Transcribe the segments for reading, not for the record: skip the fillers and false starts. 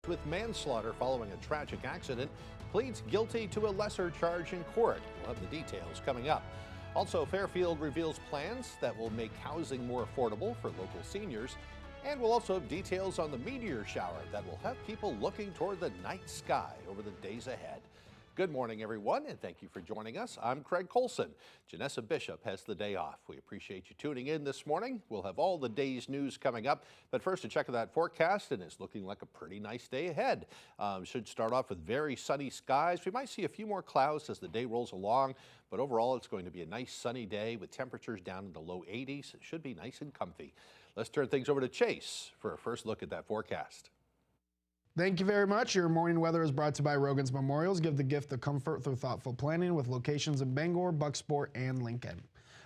with manslaughter following a tragic accident pleads guilty to a lesser charge in court. We'll have the details coming up. Also, Fairfield reveals plans that will make housing more affordable for local seniors. And we'll also have details on the meteor shower that will have people looking toward the night sky over the days ahead. Good morning, everyone, and thank you for joining us. I'm Craig Colson. Janessa Bishop has the day off. We appreciate you tuning in this morning. We'll have all the day's news coming up, but first a check of that forecast, and it's looking like a pretty nice day ahead. Should start off with very sunny skies. We might see a few more clouds as the day rolls along, but overall it's going to be a nice sunny day with temperatures down in the low 80s. It should be nice and comfy. Let's turn things over to Chase for a first look at that forecast. Thank you very much. Your morning weather is brought to you by Rogan's Memorials. Give the gift of comfort through thoughtful planning with locations in Bangor, Bucksport, and Lincoln.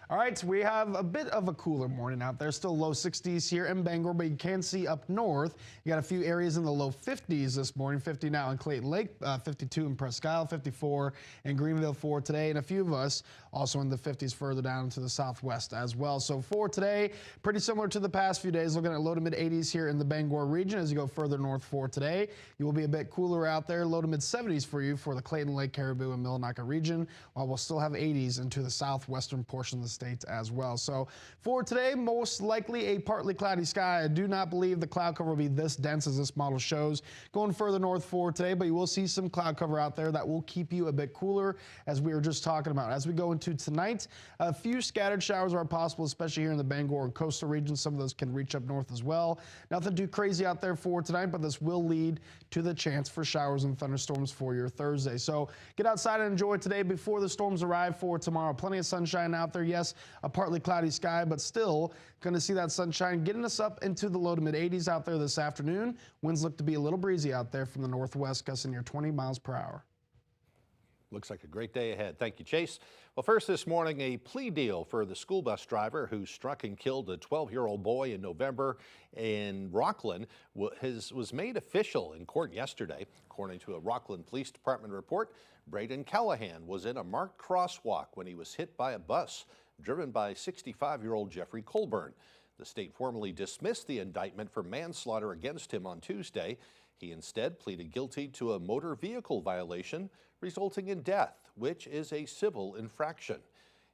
All right, we have a bit of a cooler morning out there. Still low 60s here in Bangor, but you can see up north, you got a few areas in the low 50s this morning. 50 now in Clayton Lake, 52 in Presque Isle, 54 in Greenville for today, and a few of us also in the 50s further down to the southwest as well. So for today, pretty similar to the past few days, looking at low to mid 80s here in the Bangor region. As you go further north for today, you will be a bit cooler out there, low to mid 70s for you for the Clayton Lake, Caribou, and Millinocket region, while we'll still have 80s into the southwestern portion of the state as well. So for today, most likely a partly cloudy sky. I do not believe the cloud cover will be this dense as this model shows. Going further north for today, but you will see some cloud cover out there that will keep you a bit cooler, as we were just talking about. As we go into tonight, a few scattered showers are possible, especially here in the Bangor and coastal region. Some of those can reach up north as well. Nothing too crazy out there for tonight, but this will lead to the chance for showers and thunderstorms for your Thursday. So get outside and enjoy today before the storms arrive for tomorrow. Plenty of sunshine out there. Yes, a partly cloudy sky, but still going to see that sunshine getting us up into the low to mid 80s out there this afternoon. Winds look to be a little breezy out there from the northwest, gusting near 20 miles per hour. Looks like a great day ahead. Thank you, Chase. Well, first this morning, a plea deal for the school bus driver who struck and killed a 12-year-old boy in November in Rockland was made official in court yesterday. According to a Rockland Police Department report, Braden Callahan was in a marked crosswalk when he was hit by a bus driven by 65-year-old Jeffrey Colburn. The state formally dismissed the indictment for manslaughter against him on Tuesday. He instead pleaded guilty to a motor vehicle violation resulting in death, which is a civil infraction.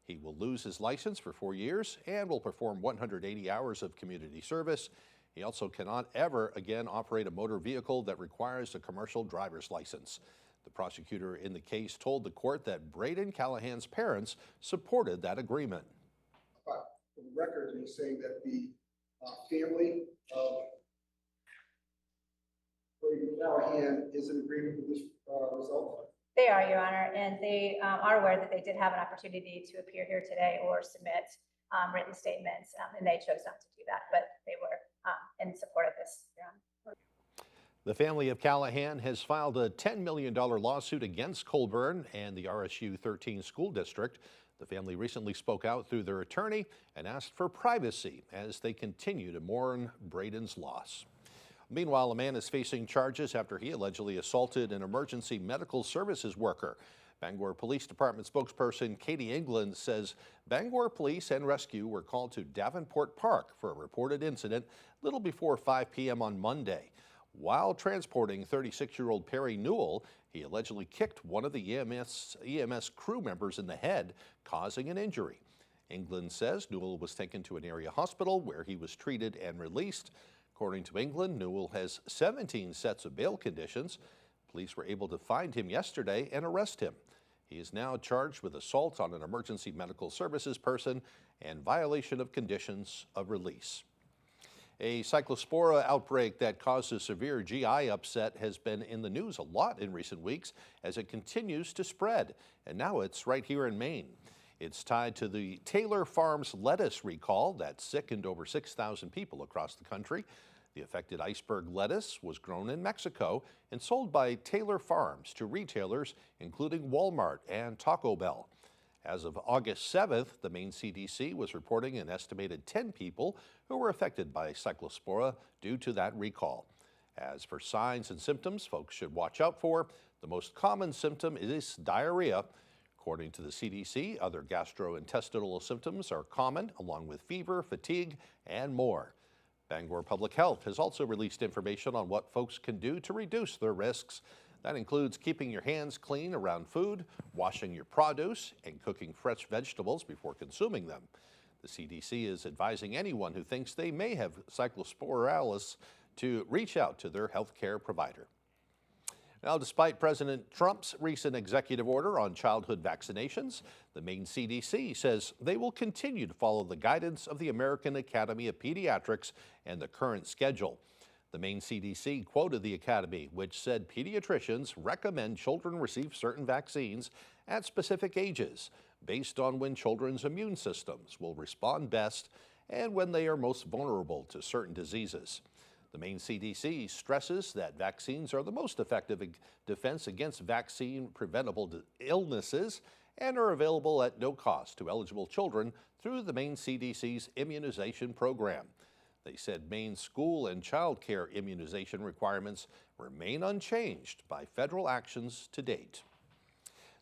He will lose his license for 4 years and will perform 180 hours of community service. He also cannot ever again operate a motor vehicle that requires a commercial driver's license. The prosecutor in the case told the court that Braden Callahan's parents supported that agreement. But for the record, he's saying that the family of Braden Callahan is in agreement with this result? They are, Your Honor, and they are aware that they did have an opportunity to appear here today or submit written statements, and they chose not to do that, but they were in support of this. The family of Callahan has filed a $10 million lawsuit against Colburn and the RSU 13 school district. The family recently spoke out through their attorney and asked for privacy as they continue to mourn Braden's loss. Meanwhile, a man is facing charges after he allegedly assaulted an emergency medical services worker. Bangor Police Department spokesperson Katie England says Bangor Police and Rescue were called to Davenport Park for a reported incident little before 5 p.m. on Monday. While transporting 36-year-old Perry Newell, he allegedly kicked one of the EMS crew members in the head, causing an injury. England says Newell was taken to an area hospital where he was treated and released. According to England, Newell has 17 sets of bail conditions. Police were able to find him yesterday and arrest him. He is now charged with assault on an emergency medical services person and violation of conditions of release. A cyclospora outbreak that causes severe GI upset has been in the news a lot in recent weeks as it continues to spread, and now it's right here in Maine. It's tied to the Taylor Farms lettuce recall that sickened over 6,000 people across the country. The affected iceberg lettuce was grown in Mexico and sold by Taylor Farms to retailers including Walmart and Taco Bell. As of August 7th, the Maine CDC was reporting an estimated 10 people who were affected by cyclospora due to that recall. As for signs and symptoms folks should watch out for, the most common symptom is diarrhea. According to the CDC, other gastrointestinal symptoms are common, along with fever, fatigue, and more. Bangor Public Health has also released information on what folks can do to reduce their risks. That includes keeping your hands clean around food, washing your produce, and cooking fresh vegetables before consuming them. The CDC is advising anyone who thinks they may have cyclosporalis to reach out to their healthcare provider. Now, despite President Trump's recent executive order on childhood vaccinations, the Maine CDC says they will continue to follow the guidance of the American Academy of Pediatrics and the current schedule. The Maine CDC quoted the Academy, which said pediatricians recommend children receive certain vaccines at specific ages based on when children's immune systems will respond best and when they are most vulnerable to certain diseases. The Maine CDC stresses that vaccines are the most effective defense against vaccine-preventable illnesses and are available at no cost to eligible children through the Maine CDC's immunization program. They said Maine's school and child care immunization requirements remain unchanged by federal actions to date.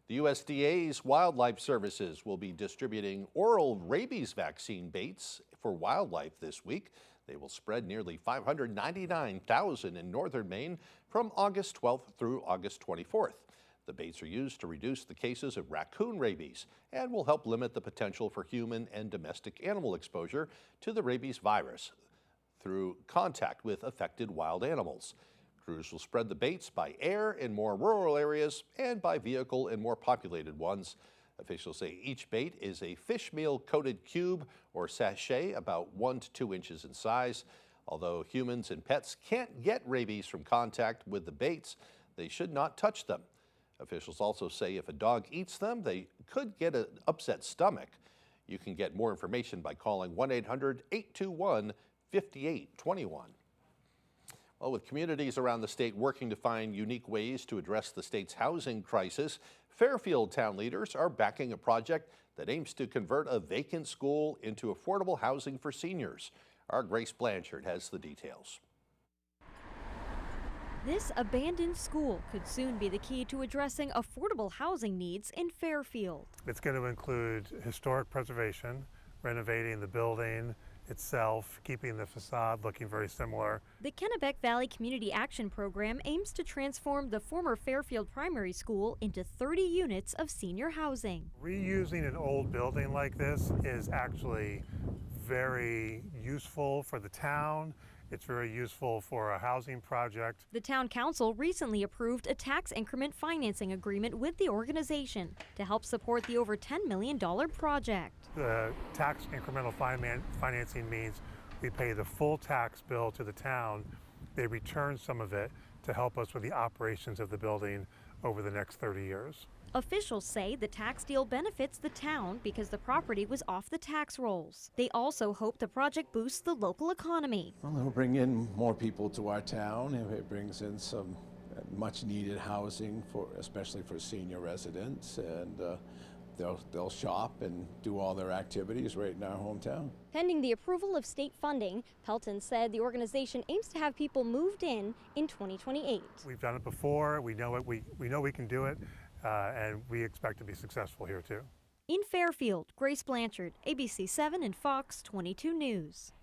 The USDA's Wildlife Services will be distributing oral rabies vaccine baits for wildlife this week. They will spread nearly 599,000 in northern Maine from August 12th through August 24th. The baits are used to reduce the cases of raccoon rabies and will help limit the potential for human and domestic animal exposure to the rabies virus through contact with affected wild animals. Crews will spread the baits by air in more rural areas and by vehicle in more populated ones. Officials say each bait is a fish meal coated cube or sachet about 1 to 2 inches in size. Although humans and pets can't get rabies from contact with the baits, they should not touch them. Officials also say if a dog eats them, they could get an upset stomach. You can get more information by calling 1-800-821-5821. Well, with communities around the state working to find unique ways to address the state's housing crisis, Fairfield town leaders are backing a project that aims to convert a vacant school into affordable housing for seniors. Our Grace Blanchard has the details. This abandoned school could soon be the key to addressing affordable housing needs in Fairfield. It's going to include historic preservation, renovating the building itself, keeping the facade looking very similar. The Kennebec Valley Community Action Program aims to transform the former Fairfield Primary School into 30 units of senior housing. Reusing an old building like this is actually very useful for the town. It's very useful for a housing project. The town council recently approved a tax increment financing agreement with the organization to help support the over $10 million project. The tax incremental financing means we pay the full tax bill to the town. They return some of it to help us with the operations of the building over the next 30 years. Officials say the tax deal benefits the town because the property was off the tax rolls. They also hope the project boosts the local economy. Well, it'll bring in more people to our town. It brings in some much needed housing especially for senior residents, and they'll shop and do all their activities right in our hometown. Pending the approval of state funding, Pelton said the organization aims to have people moved in 2028. We've done it before. We know we know we can do it. And we expect to be successful here too. In Fairfield, Grace Blanchard, ABC 7 and Fox 22 News.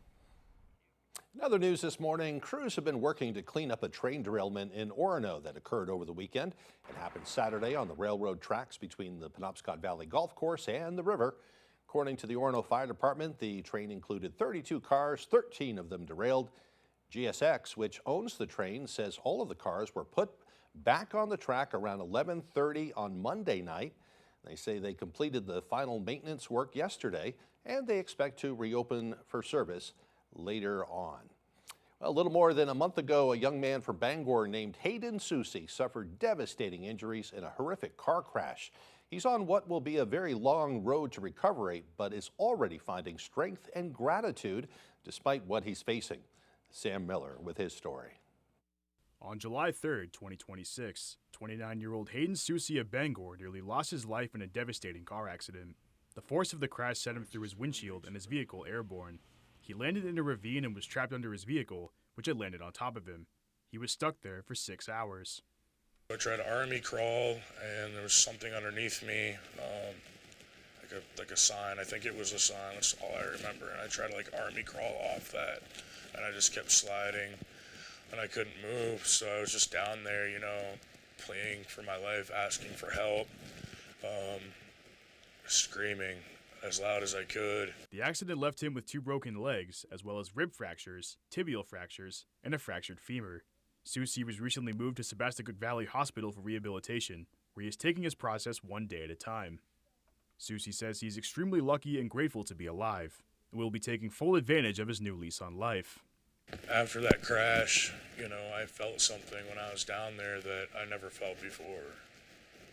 In other news this morning, crews have been working to clean up a train derailment in Orono that occurred over the weekend. It happened Saturday on the railroad tracks between the Penobscot Valley Golf Course and the river. According to the Orono Fire Department, the train included 32 cars, 13 of them derailed. GSX, which owns the train, says all of the cars were put back on the track around 11:30 on Monday night. They say they completed the final maintenance work yesterday and they expect to reopen for service later on. Well, a little more than a month ago, a young man from Bangor named Hayden Susi suffered devastating injuries in a horrific car crash. He's on what will be a very long road to recovery, but is already finding strength and gratitude despite what he's facing. Sam Miller with his story. On July 3rd, 2026, 29-year-old Hayden Susi of Bangor nearly lost his life in a devastating car accident. The force of the crash sent him through his windshield and his vehicle airborne. He landed in a ravine and was trapped under his vehicle, which had landed on top of him. He was stuck there for 6 hours. I tried to army crawl, and there was something underneath me, like a sign. I think it was a sign. That's all I remember. And I tried to army crawl off that. and I just kept sliding, and I couldn't move. So I was just down there, you know, pleading for my life, asking for help, screaming as loud as I could. The accident left him with 2 broken legs, as well as rib fractures, tibial fractures, and a fractured femur. Susi was recently moved to Sebastian Valley Hospital for rehabilitation, where he is taking his process one day at a time. Susi says he's extremely lucky and grateful to be alive, and will be taking full advantage of his new lease on life. After that crash, you know, I felt something when I was down there that I never felt before.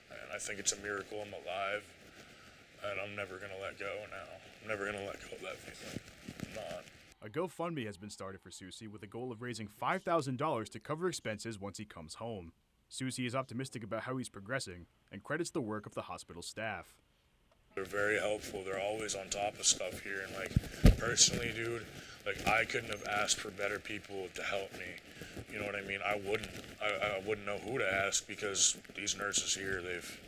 And I think it's a miracle I'm alive, and I'm never going to let go now. I'm never going to let go of that feeling. I'm not. A GoFundMe has been started for Susi with a goal of raising $5,000 to cover expenses once he comes home. Susi is optimistic about how he's progressing and credits the work of the hospital staff. They're very helpful. They're always on top of stuff here. And like, personally, dude, like, I couldn't have asked for better people to help me. You know what I mean? I wouldn't know who to ask, because these nurses here, they've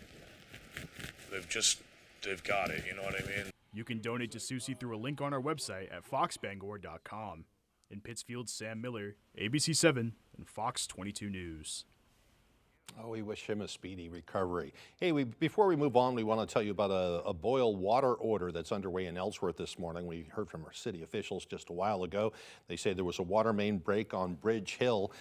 got it. You know what I mean? You can donate to Susi through a link on our website at foxbangor.com. In Pittsfield, Sam Miller, ABC7 and Fox 22 News. Oh, we wish him a speedy recovery. Hey, before we move on, we want to tell you about a boil water order that's underway in Ellsworth this morning. We heard from our city officials just a while ago. They say there was a water main break on Bridge Hill,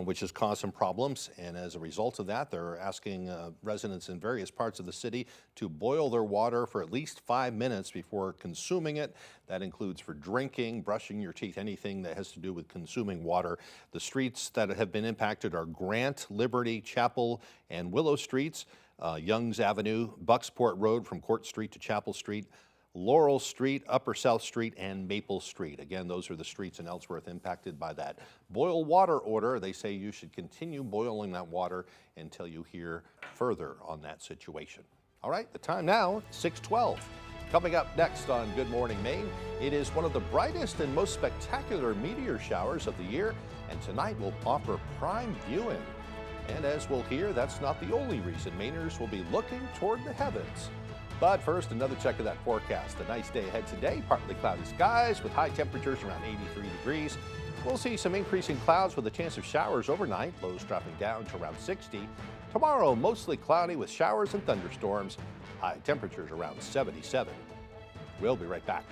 which has caused some problems. And as a result of that, they're asking residents in various parts of the city to boil their water for at least 5 minutes before consuming it. That includes for drinking, brushing your teeth, anything that has to do with consuming water. The streets that have been impacted are Grant, Liberty, Chapel, and Willow Streets, Youngs Avenue, Bucksport Road from Court Street to Chapel Street, Laurel Street, Upper South Street, and Maple Street. Again, those are the streets in Ellsworth impacted by that boil water order. They say you should continue boiling that water until you hear further on that situation. All right, the time now, 6:12. Coming up next on Good Morning Maine, it is one of the brightest and most spectacular meteor showers of the year, and tonight will offer prime viewing. And as we'll hear, that's not the only reason Mainers will be looking toward the heavens. But first, another check of that forecast. A nice day ahead today, partly cloudy skies with high temperatures around 83 degrees. We'll see some increasing clouds with a chance of showers overnight, lows dropping down to around 60. Tomorrow, mostly cloudy with showers and thunderstorms, high temperatures around 77. We'll be right back.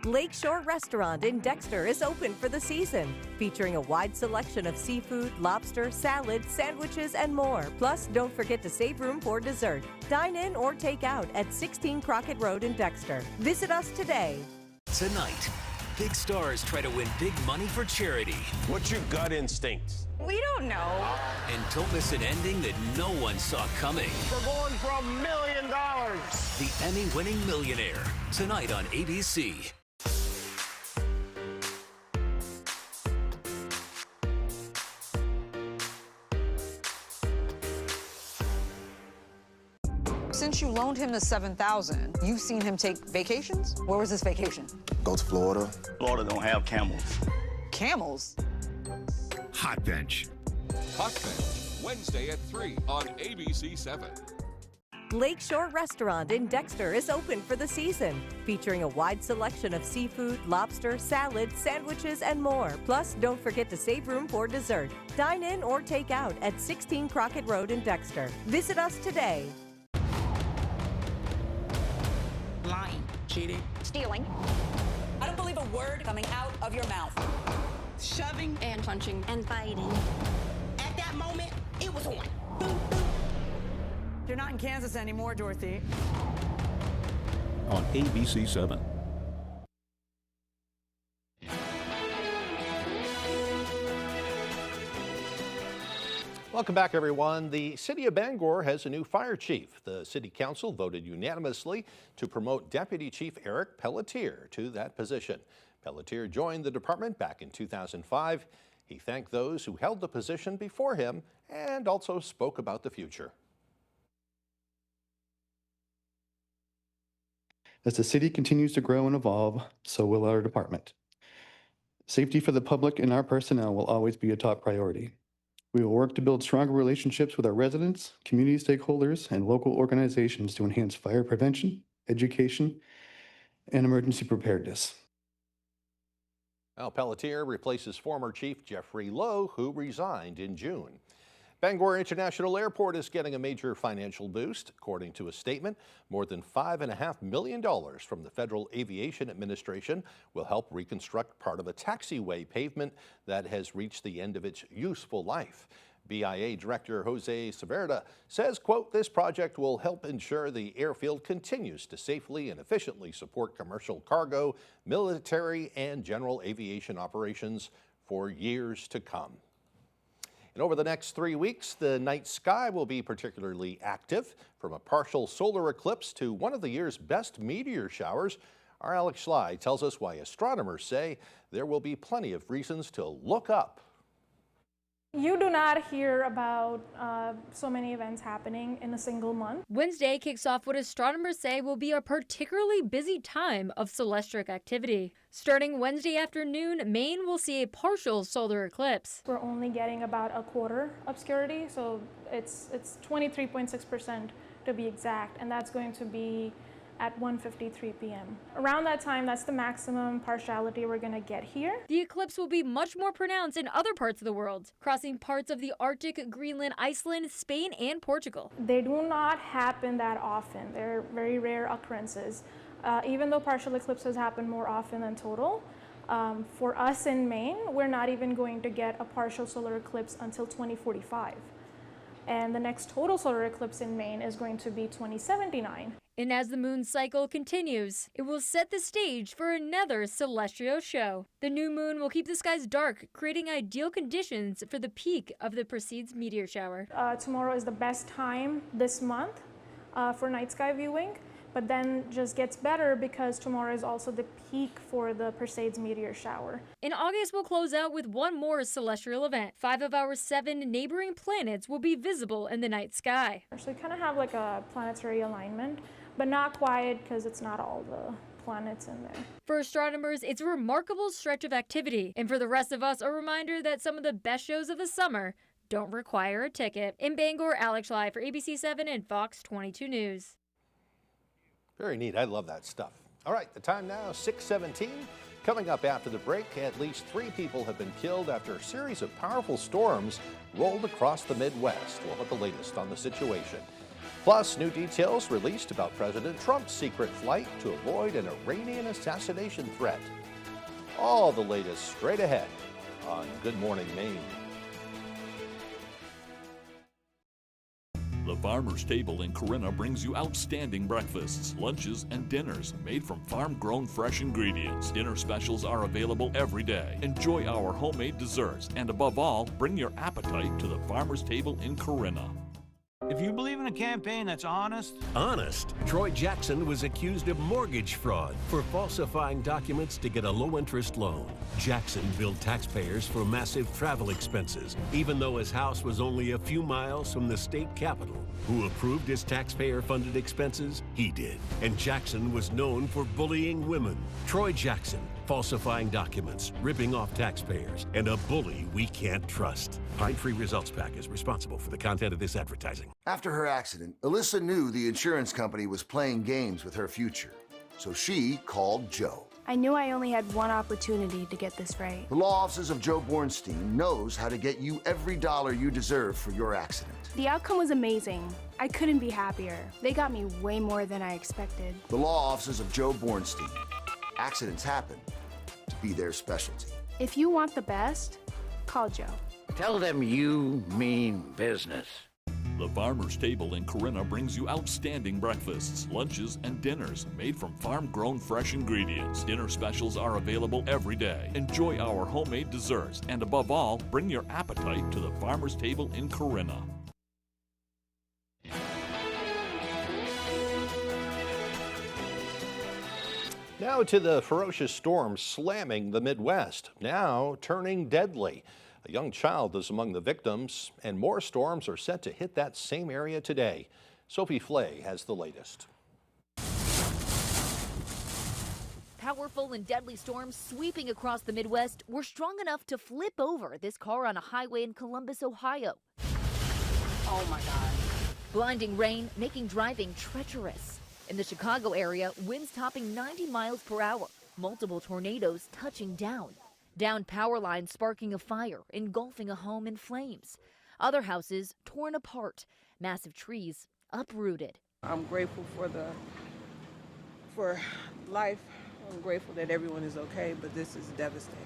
Lakeshore Restaurant in Dexter is open for the season, featuring a wide selection of seafood, lobster, salad, sandwiches, and more. Plus, don't forget to save room for dessert. Dine in or take out at 16 Crockett Road in Dexter. Visit us today. Tonight, big stars try to win big money for charity. What's your gut instinct? We don't know. And don't miss an ending that no one saw coming. We're going for $1 million. The Emmy-winning Millionaire, tonight on ABC. Since you loaned him the $7,000, you've seen him take vacations? Where was this vacation? Go to Florida. Florida don't have camels. Camels? Hot Bench. Hot Bench, Wednesday at 3 on ABC7. Lakeshore Restaurant in Dexter is open for the season, featuring a wide selection of seafood, lobster, salad, sandwiches, and more. Plus, don't forget to save room for dessert. Dine in or take out at 16 Crockett Road in Dexter. Visit us today. Lying, cheating, stealing. I don't believe a word coming out of your mouth. Shoving and punching and biting. At that moment, it was on. You're not in Kansas anymore, Dorothy. On ABC7. Welcome back, everyone. The City of Bangor has a new fire chief. The City Council voted unanimously to promote Deputy Chief Eric Pelletier to that position. Pelletier joined the department back in 2005. He thanked those who held the position before him and also spoke about the future. As the city continues to grow and evolve, so will our department. Safety for the public and our personnel will always be a top priority. We will work to build stronger relationships with our residents, community stakeholders, and local organizations to enhance fire prevention, education, and emergency preparedness. Now, Pelletier replaces former Chief Jeffrey Lowe, who resigned in June. Bangor International Airport is getting a major financial boost. According to a statement, more than $5.5 million from the Federal Aviation Administration will help reconstruct part of a taxiway pavement that has reached the end of its useful life. BIA Director Jose Severda says, quote, this project will help ensure the airfield continues to safely and efficiently support commercial cargo, military, and general aviation operations for years to come. And over the next 3 weeks, the night sky will be particularly active, from a partial solar eclipse to one of the year's best meteor showers. Our Alex Schley tells us why astronomers say there will be plenty of reasons to look up. You do not hear about so many events happening in a single month. Wednesday kicks off what astronomers say will be a particularly busy time of celestial activity. Starting Wednesday afternoon, Maine will see a partial solar eclipse. We're only getting about a quarter obscurity, so it's 23.6% to be exact, and that's going to be at 1:53 p.m. Around that time, that's the maximum partiality we're going to get here. The eclipse will be much more pronounced in other parts of the world, crossing parts of the Arctic, Greenland, Iceland, Spain, and Portugal. They do not happen that often. They're very rare occurrences. Even though partial eclipses happen more often than total, for us in Maine, we're not even going to get a partial solar eclipse until 2045. And the next total solar eclipse in Maine is going to be 2079. And as the moon cycle continues, it will set the stage for another celestial show. The new moon will keep the skies dark, creating ideal conditions for the peak of the Perseids meteor shower. Tomorrow is the best time this month for night sky viewing, but then just gets better because tomorrow is also the peak for the Perseids meteor shower. In August, we'll close out with one more celestial event. 5 of our 7 neighboring planets will be visible in the night sky. So we kind of have like a planetary alignment, but not quite because it's not all the planets in there. For astronomers, it's a remarkable stretch of activity. And for the rest of us, a reminder that some of the best shows of the summer don't require a ticket. In Bangor, Alex Schley for ABC 7 and Fox 22 News. Very neat. I love that stuff. All right, the time now, 6:17. Coming up after the break, at least 3 people have been killed after a series of powerful storms rolled across the Midwest. We'll have the latest on the situation. Plus, new details released about President Trump's secret flight to avoid an Iranian assassination threat. All the latest straight ahead on Good Morning Maine. The Farmer's Table in Corinna brings you outstanding breakfasts, lunches, and dinners made from farm-grown fresh ingredients. Dinner specials are available every day. Enjoy our homemade desserts, and above all, bring your appetite to the Farmer's Table in Corinna. If you believe in a campaign that's honest... Honest. Troy Jackson was accused of mortgage fraud for falsifying documents to get a low-interest loan. Jackson billed taxpayers for massive travel expenses, even though his house was only a few miles from the state capitol. Who approved his taxpayer-funded expenses? He did. And Jackson was known for bullying women. Troy Jackson, falsifying documents, ripping off taxpayers, and a bully we can't trust. Pine Tree Results PAC is responsible for the content of this advertising. After her accident, Alyssa knew the insurance company was playing games with her future. So she called Joe. I knew I only had one opportunity to get this right. The law offices of Joe Bornstein knows how to get you every dollar you deserve for your accident. The outcome was amazing. I couldn't be happier. They got me way more than I expected. The law offices of Joe Bornstein. Accidents happen to be their specialty. If you want the best, call Joe. Tell them you mean business. The Farmer's Table in Corinna brings you outstanding breakfasts, lunches, and dinners made from farm-grown fresh ingredients. Dinner specials are available every day. Enjoy our homemade desserts, and above all, bring your appetite to the Farmer's Table in Corinna. Now to the ferocious storm slamming the Midwest, now turning deadly. A young child is among the victims, and more storms are set to hit that same area today. Sophie Flay has the latest. Powerful and deadly storms sweeping across the Midwest were strong enough to flip over this car on a highway in Columbus, Ohio. Oh my God. Blinding rain making driving treacherous. In the Chicago area, winds topping 90 miles per hour, multiple tornadoes touching down. Downed power lines sparking a fire, engulfing a home in flames. Other houses torn apart, massive trees uprooted. I'm grateful for life. I'm grateful that everyone is okay, but this is devastating.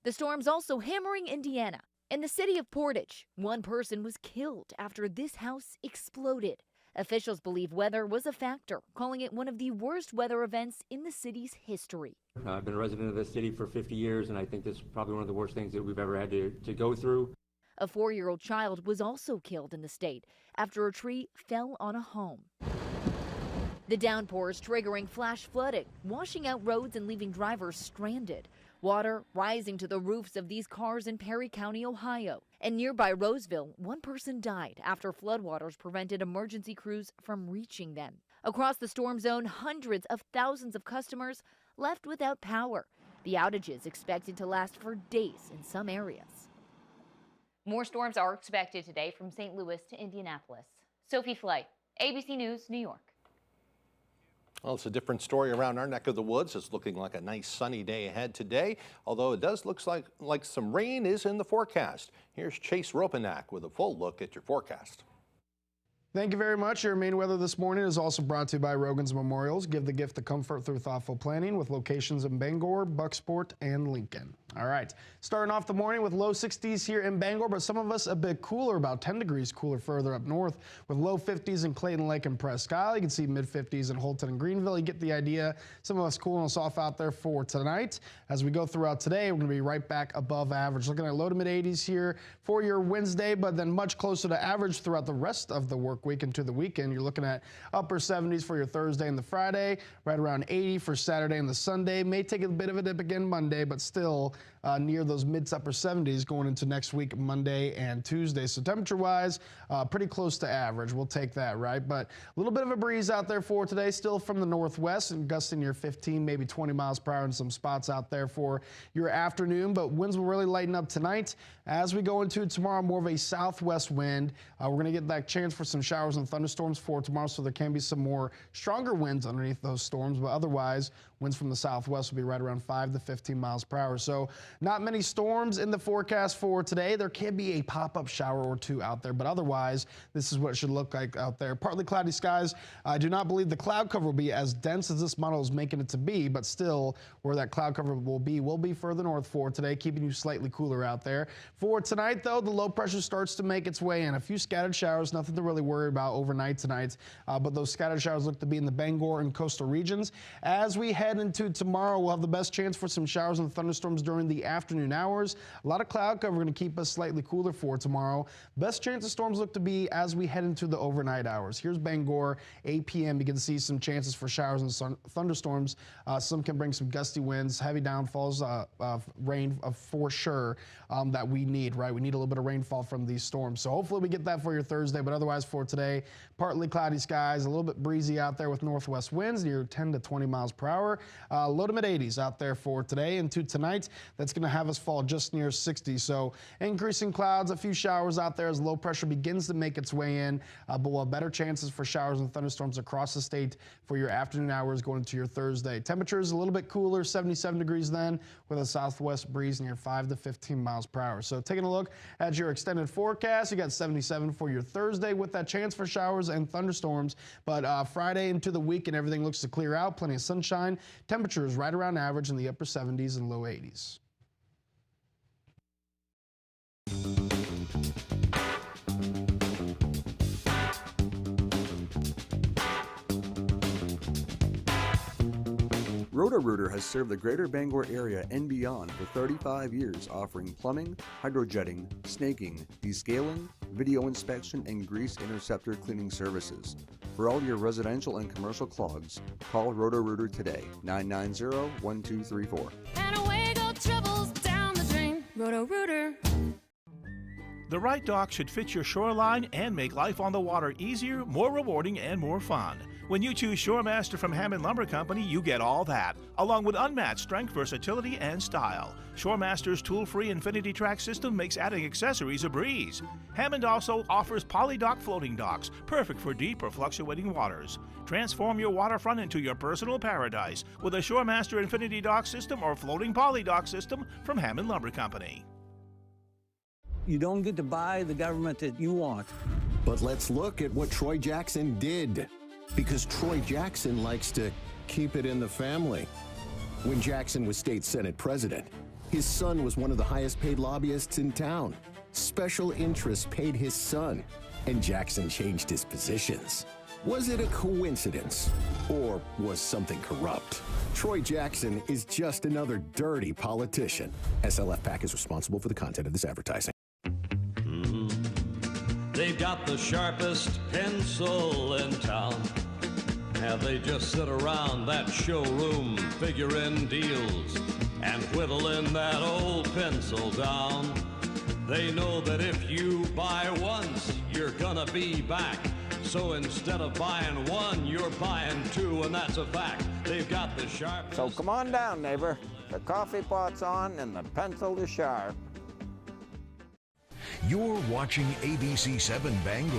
The storm's also hammering Indiana. In the city of Portage, one person was killed after this house exploded. Officials believe weather was a factor, calling it one of the worst weather events in the city's history. I've been a resident of this city for 50 years, and I think this is probably one of the worst things that we've ever had to go through. A 4-year-old child was also killed in the state after a tree fell on a home. The downpours triggering flash flooding, washing out roads and leaving drivers stranded. Water rising to the roofs of these cars in Perry County, Ohio. And nearby Roseville, one person died after floodwaters prevented emergency crews from reaching them. Across the storm zone, hundreds of thousands of customers left without power. The outages expected to last for days in some areas. More storms are expected today from St. Louis to Indianapolis. Sophie Flay, ABC News, New York. Well, it's a different story around our neck of the woods. It's looking like a nice sunny day ahead today, although it does look like some rain is in the forecast. Here's Chase Ropanak with a full look at your forecast. Thank you very much. Your main weather this morning is also brought to you by Rogan's Memorials. Give the gift of comfort through thoughtful planning with locations in Bangor, Bucksport, and Lincoln. All right, starting off the morning with low 60s here in Bangor, but some of us a bit cooler, about 10 degrees cooler further up north with low 50s in Clayton Lake and Presque Isle. You can see mid 50s in Holton and Greenville. You get the idea. Some of us cooling us off out there for tonight. As we go throughout today, we're going to be right back above average. Looking at low to mid 80s here for your Wednesday, but then much closer to average throughout the rest of the work week into the weekend. You're looking at upper 70s for your Thursday and the Friday, right around 80 for Saturday and the Sunday. May take a bit of a dip again Monday, but still near those mid to upper 70s going into next week, Monday and Tuesday. So temperature-wise, pretty close to average. We'll take that, right? But a little bit of a breeze out there for today, still from the northwest and gusting near 15, maybe 20 miles per hour in some spots out there for your afternoon. But winds will really lighten up tonight. As we go into tomorrow, more of a southwest wind. We're going to get that chance for some showers and thunderstorms for tomorrow, so there can be some more stronger winds underneath those storms, but otherwise winds from the southwest will be right around 5 to 15 miles per hour. So not many storms in the forecast for today. There can be a pop-up shower or two out there, but otherwise this is what it should look like out there. Partly cloudy skies. I do not believe the cloud cover will be as dense as this model is making it to be, but still where that cloud cover will be further north for today, keeping you slightly cooler out there. For tonight though, the low pressure starts to make its way in. A few scattered showers, nothing to really worry about overnight tonight, but those scattered showers look to be in the Bangor and coastal regions. As we head into tomorrow, we'll have the best chance for some showers and thunderstorms during the afternoon hours. A lot of cloud cover going to keep us slightly cooler for tomorrow. Best chance of storms look to be as we head into the overnight hours. Here's Bangor, 8 p.m. You can see some chances for showers and thunderstorms. Some can bring some gusty winds, heavy downfalls, rain for sure that we need, right? We need a little bit of rainfall from these storms. So hopefully we get that for your Thursday, but otherwise for today, partly cloudy skies, a little bit breezy out there with northwest winds near 10 to 20 miles per hour. Low to mid 80s out there for today. Into tonight, that's going to have us fall just near 60. So increasing clouds, a few showers out there as low pressure begins to make its way in, but we'll have better chances for showers and thunderstorms across the state for your afternoon hours going into your Thursday. Temperatures a little bit cooler, 77 degrees then, with a southwest breeze near 5 to 15 miles per hour. So taking a look at your extended forecast, you got 77 for your Thursday with that chance for showers and thunderstorms, but Friday into the week and everything looks to clear out, plenty of sunshine. Temperatures right around average in the upper 70s and low 80s. Roto-Rooter has served the greater Bangor area and beyond for 35 years, offering plumbing, hydrojetting, snaking, descaling, video inspection, and grease interceptor cleaning services. For all your residential and commercial clogs, call Roto-Rooter today, 990-1234. And away go troubles down the drain. Roto-Rooter. The right dock should fit your shoreline and make life on the water easier, more rewarding, and more fun. When you choose Shoremaster from Hammond Lumber Company, you get all that, along with unmatched strength, versatility, and style. Shoremaster's tool-free Infinity Track system makes adding accessories a breeze. Hammond also offers polydock floating docks, perfect for deep or fluctuating waters. Transform your waterfront into your personal paradise with a Shoremaster Infinity Dock system or floating polydock system from Hammond Lumber Company. You don't get to buy the government that you want. But let's look at what Troy Jackson did. Because Troy Jackson likes to keep it in the family. When Jackson was state Senate president, his son was one of the highest paid lobbyists in town. Special interests paid his son, and Jackson changed his positions. Was it a coincidence, or was something corrupt? Troy Jackson is just another dirty politician. SLF PAC is responsible for the content of this advertising. They've got the sharpest pencil in town. Have they just sit around that showroom figuring deals and whittling that old pencil down? They know that if you buy once, you're gonna be back. So instead of buying one, you're buying two, and that's a fact. They've got the sharpest. So come on down, neighbor. The coffee pot's on and the pencil is sharp. You're watching ABC 7 Bangor.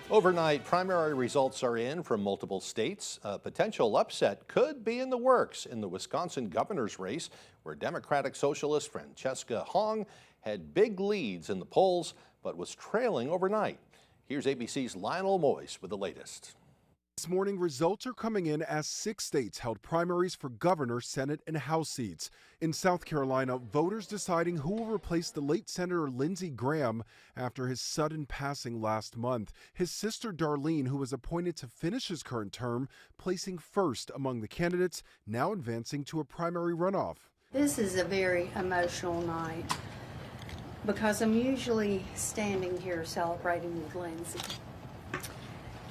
Overnight, primary results are in from multiple states. A potential upset could be in the works in the Wisconsin governor's race, where Democratic Socialist Francesca Hong had big leads in the polls, but was trailing overnight. Here's ABC's Lionel Moyes with the latest. This morning, results are coming in as 6 states held primaries for governor, Senate, and House seats. In South Carolina, voters deciding who will replace the late Senator Lindsey Graham after his sudden passing last month. His sister Darlene, who was appointed to finish his current term, placing first among the candidates, now advancing to a primary runoff. This is a very emotional night because I'm usually standing here celebrating with Lindsey.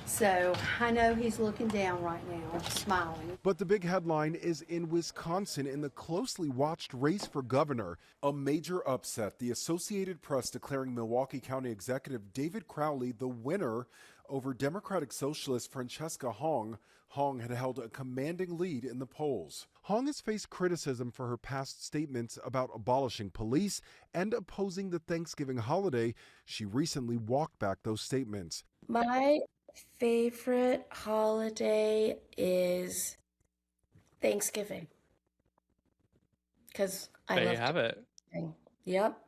So I know he's looking down right now, smiling. But the big headline is in Wisconsin in the closely watched race for governor. A major upset, the Associated Press declaring Milwaukee County Executive David Crowley the winner over Democratic Socialist Francesca Hong. Hong had held a commanding lead in the polls. Hong has faced criticism for her past statements about abolishing police and opposing the Thanksgiving holiday. She recently walked back those statements. My favorite holiday is Thanksgiving because I There love you have it. Thanksgiving. Yep.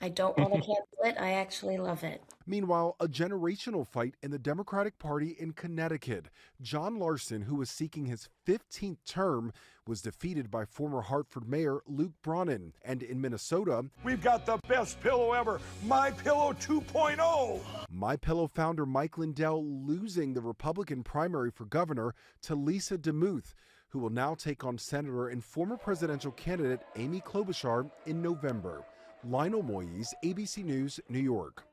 I don't want to cancel it. I actually love it. Meanwhile, a generational fight in the Democratic Party in Connecticut. John Larson, who was seeking his 15th term, was defeated by former Hartford Mayor Luke Bronin. And in Minnesota, We've got the best pillow ever, My Pillow 2.0. MyPillow founder Mike Lindell losing the Republican primary for governor to Lisa DeMuth, who will now take on Senator and former presidential candidate Amy Klobuchar in November. Lionel Moyes, ABC News, New York.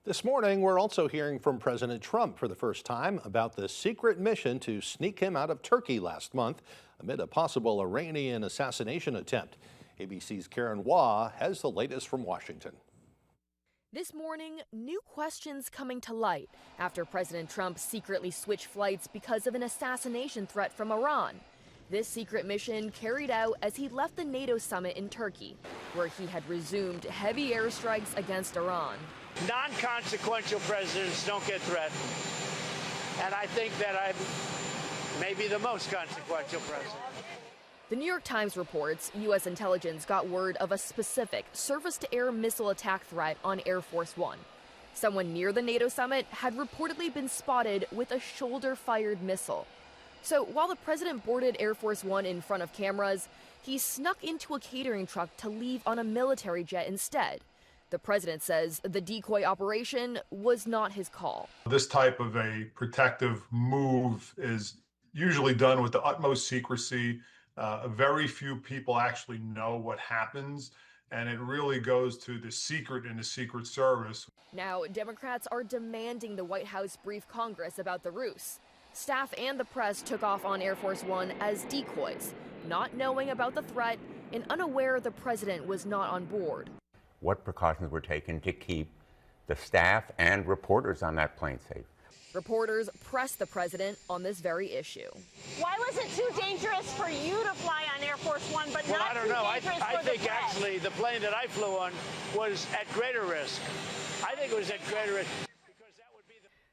This morning, we're also hearing from President Trump for the first time about the secret mission to sneak him out of Turkey last month amid a possible Iranian assassination attempt. ABC's Karen Waugh has the latest from Washington. This morning, new questions coming to light after President Trump secretly switched flights because of an assassination threat from Iran. This secret mission carried out as he left the NATO summit in Turkey, where he had resumed heavy airstrikes against Iran. Non-consequential presidents don't get threatened. And I think that I'm maybe the most consequential president. The New York Times reports U.S. intelligence got word of a specific surface-to-air missile attack threat on Air Force One. Someone near the NATO summit had reportedly been spotted with a shoulder-fired missile. So while the president boarded Air Force One in front of cameras, he snuck into a catering truck to leave on a military jet instead. The president says the decoy operation was not his call. This type of a protective move is usually done with the utmost secrecy. Very few people actually know what happens, and it really goes to the secret in the Secret Service. Now, Democrats are demanding the White House brief Congress about the ruse. Staff and the press took off on Air Force One as decoys, not knowing about the threat and unaware the president was not on board. what precautions were taken to keep the staff and reporters on that plane safe. Reporters pressed the president on this very issue. Why was it too dangerous for you to fly on Air Force One, but Well, not I don't too know. dangerous I for the think press? actually the plane that I flew on was at greater risk. I think it was at greater risk.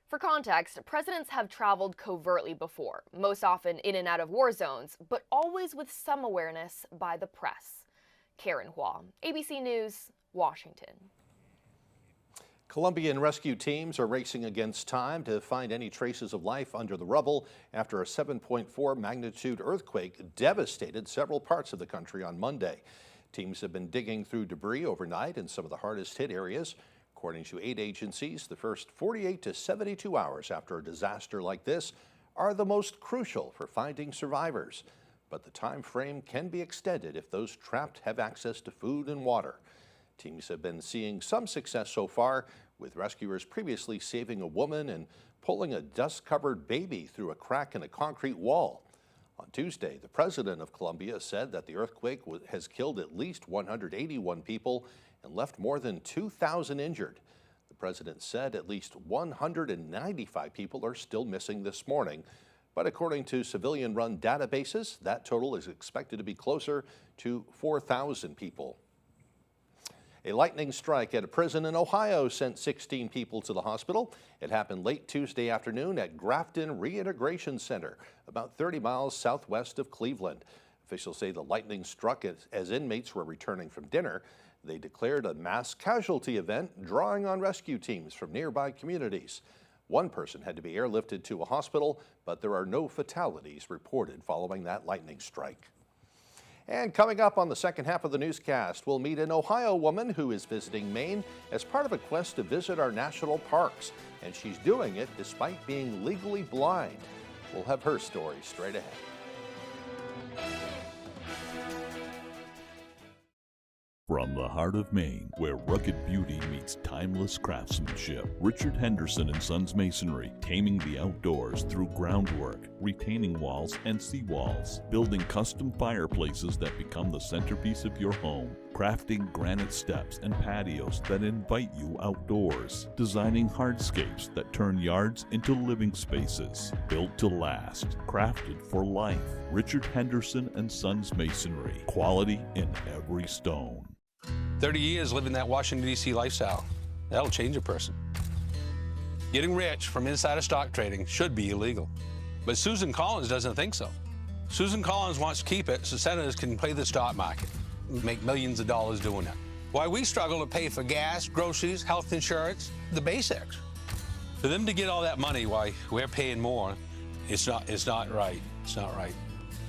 For context, presidents have traveled covertly before, most often in and out of war zones, but always with some awareness by the press. Karen Hua, ABC News, Washington. Colombian rescue teams are racing against time to find any traces of life under the rubble after a 7.4 magnitude earthquake devastated several parts of the country on Monday. Teams have been digging through debris overnight in some of the hardest hit areas. According to aid agencies, the first 48 to 72 hours after a disaster like this are the most crucial for finding survivors. But the time frame can be extended if those trapped have access to food and water. Teams have been seeing some success so far, with rescuers previously saving a woman and pulling a dust-covered baby through a crack in a concrete wall. On Tuesday, the president of Colombia said that the earthquake has killed at least 181 people and left more than 2,000 injured. The president said at least 195 people are still missing this morning, but according to civilian-run databases, that total is expected to be closer to 4,000 people. A lightning strike at a prison in Ohio sent 16 people to the hospital. It happened late Tuesday afternoon at Grafton Reintegration Center, about 30 miles southwest of Cleveland. Officials say the lightning struck as inmates were returning from dinner. They declared a mass casualty event, drawing on rescue teams from nearby communities. One person had to be airlifted to a hospital, but there are no fatalities reported following that lightning strike. And coming up on the second half of the newscast, we'll meet an Ohio woman who is visiting Maine as part of a quest to visit our national parks. And she's doing it despite being legally blind. We'll have her story straight ahead. From the heart of Maine, where rugged beauty meets timeless craftsmanship, Richard Henderson & Sons Masonry, taming the outdoors through groundwork, retaining walls and seawalls, building custom fireplaces that become the centerpiece of your home, crafting granite steps and patios that invite you outdoors, designing hardscapes that turn yards into living spaces, built to last, crafted for life. Richard Henderson & Sons Masonry, quality in every stone. 30 years living that Washington, D.C. lifestyle. That'll change a person. Getting rich from insider stock trading should be illegal. But Susan Collins doesn't think so. Susan Collins wants to keep it so senators can play the stock market, make millions of dollars doing it. Why we struggle to pay for gas, groceries, health insurance, the basics. For them to get all that money, why we're paying more, it's not right. It's not right.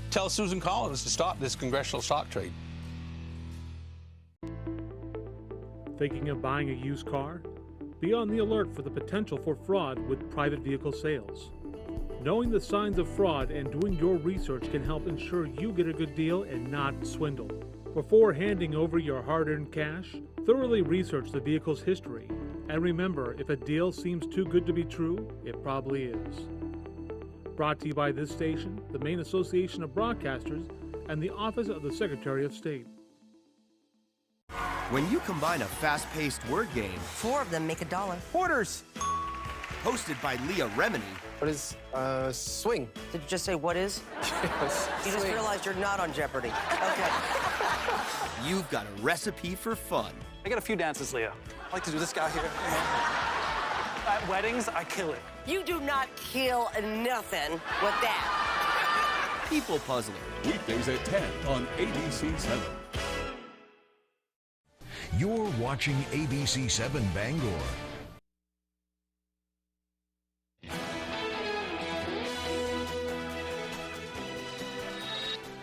Tell Susan Collins to stop this congressional stock trade. Thinking of buying a used car? Be on the alert for the potential for fraud with private vehicle sales. Knowing the signs of fraud and doing your research can help ensure you get a good deal and not swindled. Before handing over your hard-earned cash, thoroughly research the vehicle's history. And remember, if a deal seems too good to be true, it probably is. Brought to you by this station, the Maine Association of Broadcasters, and the Office of the Secretary of State. When you combine a fast-paced word game, 4 of them make $1. Hoarders, hosted by Leah Remini. What is swing? Did you just say what is? Yes, you just realized you're not on Jeopardy. Okay. You've got a recipe for fun. I got a few dances, Leah. I like to do this guy here. At weddings, I kill it. You do not kill nothing with that. People Puzzler. Weekdays at 10 on ABC7. You're watching ABC7 Bangor.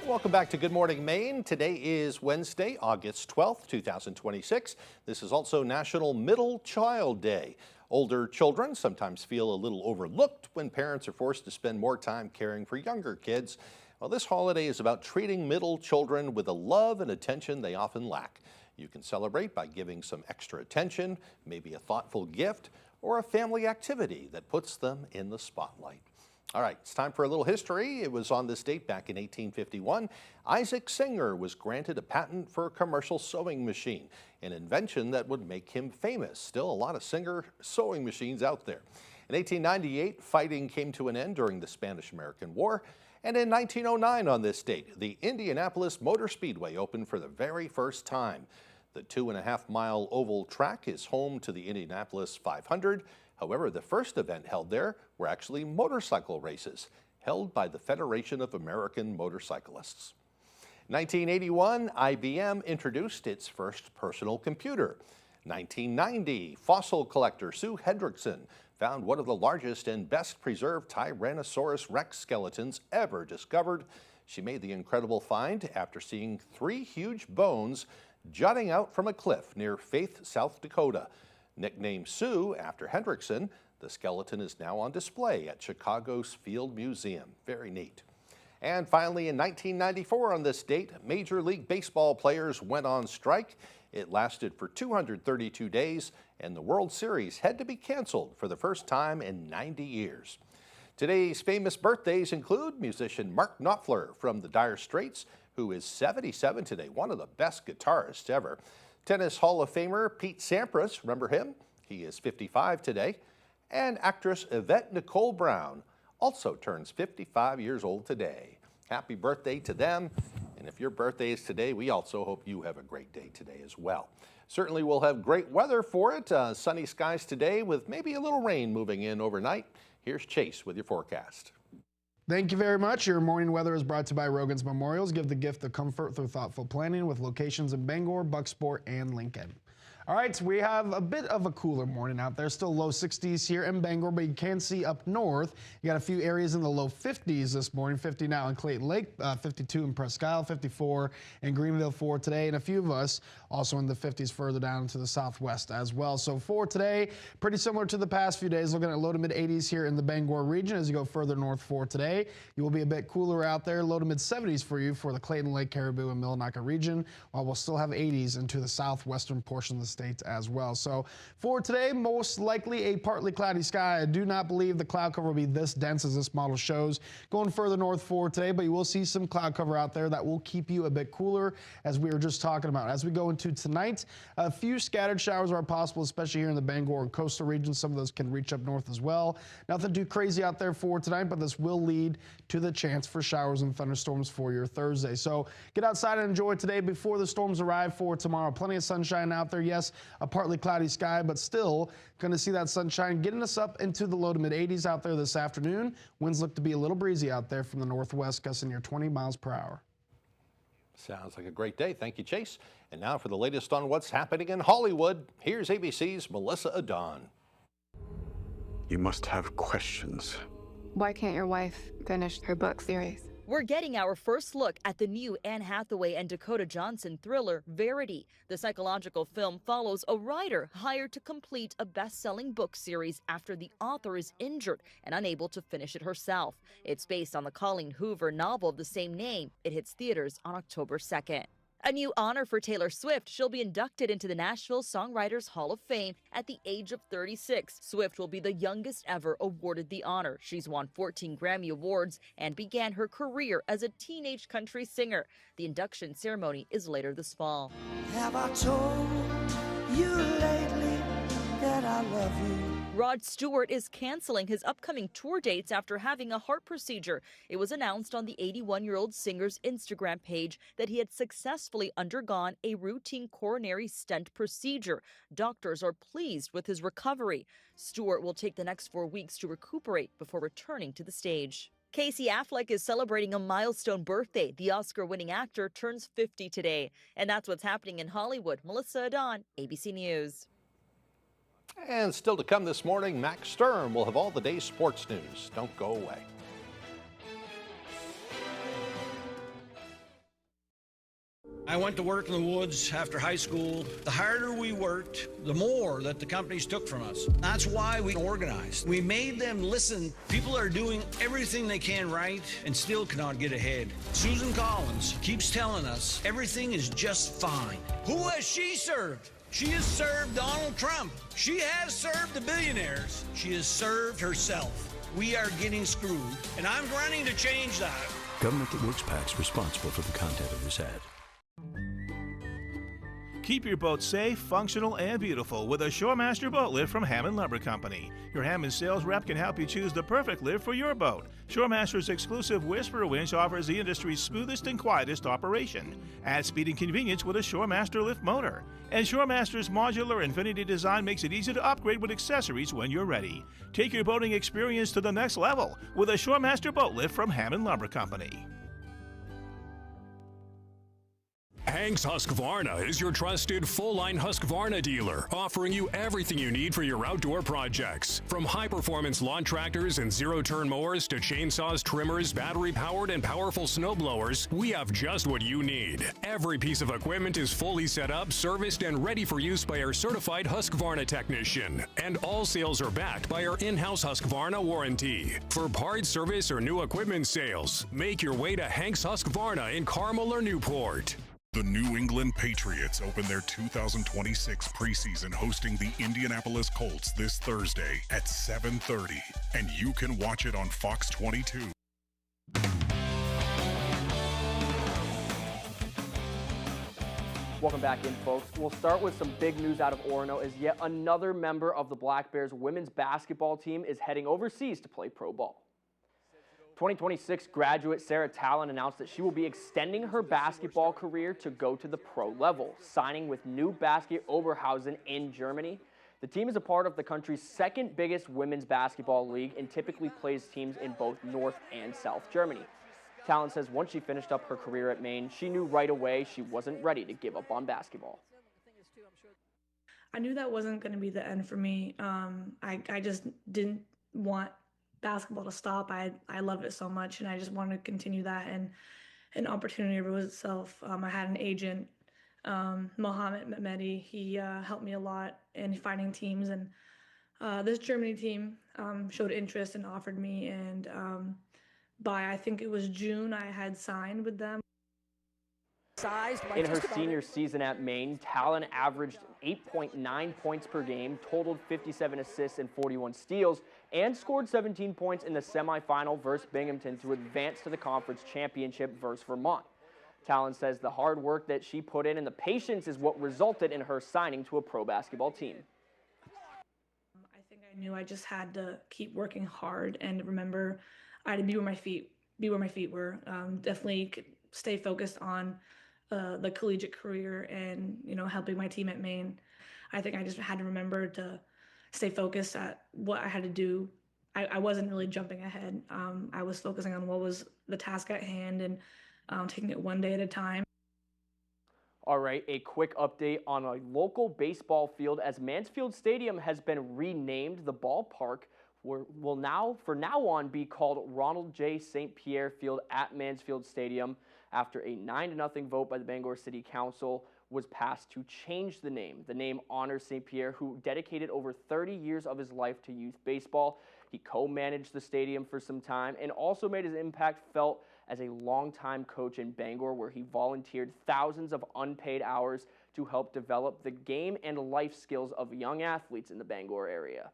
Welcome back to Good Morning Maine. Today is Wednesday, August 12th, 2026. This is also National Middle Child Day. Older children sometimes feel a little overlooked when parents are forced to spend more time caring for younger kids. Well, this holiday is about treating middle children with the love and attention they often lack. You can celebrate by giving some extra attention, maybe a thoughtful gift, or a family activity that puts them in the spotlight. All right, it's time for a little history. It was on this date back in 1851. Isaac Singer was granted a patent for a commercial sewing machine, an invention that would make him famous. Still a lot of Singer sewing machines out there. In 1898, fighting came to an end during the Spanish-American War. And in 1909 on this date, the Indianapolis Motor Speedway opened for the very first time. The 2.5-mile oval track is home to the Indianapolis 500. However, the first event held there were actually motorcycle races, held by the Federation of American Motorcyclists. 1981, IBM introduced its first personal computer. 1990, fossil collector Sue Hendrickson found one of the largest and best preserved Tyrannosaurus rex skeletons ever discovered. She made the incredible find after seeing 3 huge bones jutting out from a cliff near Faith, South Dakota. Nicknamed Sue after Hendrickson, the skeleton is now on display at Chicago's Field Museum. Very neat. And finally, in 1994 on this date, Major League Baseball players went on strike. It lasted for 232 days, and the World Series had to be canceled for the first time in 90 years. Today's famous birthdays include musician Mark Knopfler from the Dire Straits, who is 77 today, one of the best guitarists ever. Tennis Hall of Famer Pete Sampras, remember him? He is 55 today. And actress Yvette Nicole Brown also turns 55 years old today. Happy birthday to them. And if your birthday is today, we also hope you have a great day today as well. Certainly we'll have great weather for it. Sunny skies today with maybe a little rain moving in overnight. Here's Chase with your forecast. Thank you very much. Your morning weather is brought to you by Rogan's Memorials. Give the gift of comfort through thoughtful planning with locations in Bangor, Bucksport, and Lincoln. All right, we have a bit of a cooler morning out there. Still low 60s here in Bangor, but you can see up north, you got a few areas in the low 50s this morning. 50 now in Clayton Lake, 52 in Presque Isle, 54 in Greenville for today, and a few of us also in the 50s further down to the southwest as well. So for today, pretty similar to the past few days, looking at low to mid 80s here in the Bangor region. As you go further north for today, you will be a bit cooler out there. Low to mid 70s for you for the Clayton Lake, Caribou, and Millinocket region, while we'll still have 80s into the southwestern portion of the state as well. So for today, most likely a partly cloudy sky. I do not believe the cloud cover will be this dense as this model shows going further north for today, but you will see some cloud cover out there that will keep you a bit cooler, as we were just talking about. As we go into tonight, a few scattered showers are possible, especially here in the Bangor and coastal region. Some of those can reach up north as well. Nothing too crazy out there for tonight, but this will lead to the chance for showers and thunderstorms for your Thursday. So get outside and enjoy today before the storms arrive for tomorrow. Plenty of sunshine out there. Yes, a partly cloudy sky, but still going to see that sunshine getting us up into the low to mid 80s out there this afternoon. Winds look to be a little breezy out there from the northwest, gusting near 20 miles per hour. Sounds like a great day. Thank you, Chase. And now for the latest on what's happening in Hollywood, here's ABC's Melissa Adon. You must have questions. Why can't your wife finish her book series? We're getting our first look at the new Anne Hathaway and Dakota Johnson thriller, Verity. The psychological film follows a writer hired to complete a best-selling book series after the author is injured and unable to finish it herself. It's based on the Colleen Hoover novel of the same name. It hits theaters on October 2nd. A new honor for Taylor Swift. She'll be inducted into the Nashville Songwriters Hall of Fame at the age of 36. Swift will be the youngest ever awarded the honor. She's won 14 Grammy Awards and began her career as a teenage country singer. The induction ceremony is later this fall. Have I told you lately that I love you? Rod Stewart is canceling his upcoming tour dates after having a heart procedure. It was announced on the 81-year-old singer's Instagram page that he had successfully undergone a routine coronary stent procedure. Doctors are pleased with his recovery. Stewart will take the next 4 weeks to recuperate before returning to the stage. Casey Affleck is celebrating a milestone birthday. The Oscar-winning actor turns 50 today. And that's what's happening in Hollywood. Melissa Adon, ABC News. And still to come this morning, Max Sturm will have all the day's sports news. Don't go away. I went to work in the woods after high school. The harder we worked, the more that the companies took from us. That's why we organized. We made them listen. People are doing everything they can right and still cannot get ahead. Susan Collins keeps telling us everything is just fine. Who has she served? She has served Donald Trump. She has served the billionaires. She has served herself. we are getting screwed, and I'm running to change that. Government That Works PAC's responsible for the content of this ad. Keep your boat safe, functional, and beautiful with a Shoremaster boat lift from Hammond Lumber Company. Your Hammond sales rep can help you choose the perfect lift for your boat. Shoremaster's exclusive Whisper winch offers the industry's smoothest and quietest operation. Add speed and convenience with a Shoremaster lift motor. And Shoremaster's modular infinity design makes it easy to upgrade with accessories when you're ready. Take your boating experience to the next level with a Shoremaster boat lift from Hammond Lumber Company. Hank's Husqvarna is your trusted full-line Husqvarna dealer, offering you everything you need for your outdoor projects. From high-performance lawn tractors and zero-turn mowers to chainsaws, trimmers, battery-powered and powerful snow blowers, we have just what you need. Every piece of equipment is fully set up, serviced, and ready for use by our certified Husqvarna technician. And all sales are backed by our in-house Husqvarna warranty. For parts, service, or new equipment sales, make your way to Hank's Husqvarna in Carmel or Newport. The New England Patriots open their 2026 preseason hosting the Indianapolis Colts this Thursday at 7:30, and you can watch it on Fox 22. Welcome back in, folks. We'll start with some big news out of Orono as yet another member of the Black Bears women's basketball team is heading overseas to play pro ball. 2026 graduate Sarah Talon announced that she will be extending her basketball career to go to the pro level, signing with New Basket Oberhausen in Germany. The team is a part of the country's second biggest women's basketball league and typically plays teams in both North and South Germany. Talon says once she finished up her career at Maine, she knew right away she wasn't ready to give up on basketball. I knew that wasn't going to be the end for me. I just didn't want basketball to stop. I love it so much, and I just wanted to continue that, and an opportunity arose itself. I had an agent, Mohammed Mehmedi. He helped me a lot in finding teams, and this Germany team showed interest and offered me, and by I think it was June, I had signed with them. In her senior season at Maine, Talon averaged 8.9 points per game, totaled 57 assists and 41 steals, and scored 17 points in the semifinal versus Binghamton to advance to the conference championship versus Vermont. Talon says the hard work that she put in and the patience is what resulted in her signing to a pro basketball team. I think I knew I just had to keep working hard and remember I had to be where my feet were. Definitely stay focused on the collegiate career and, helping my team at Maine. I think I just had to remember to stay focused at what I had to do. I wasn't really jumping ahead. I was focusing on what was the task at hand and taking it one day at a time. All right, a quick update on a local baseball field as Mansfield Stadium has been renamed. The ballpark will now be called Ronald J. St. Pierre Field at Mansfield Stadium after a 9-0 vote by the Bangor City Council was passed to change the name. The name honors St. Pierre, who dedicated over 30 years of his life to youth baseball. He co-managed the stadium for some time and also made his impact felt as a longtime coach in Bangor, where he volunteered thousands of unpaid hours to help develop the game and life skills of young athletes in the Bangor area.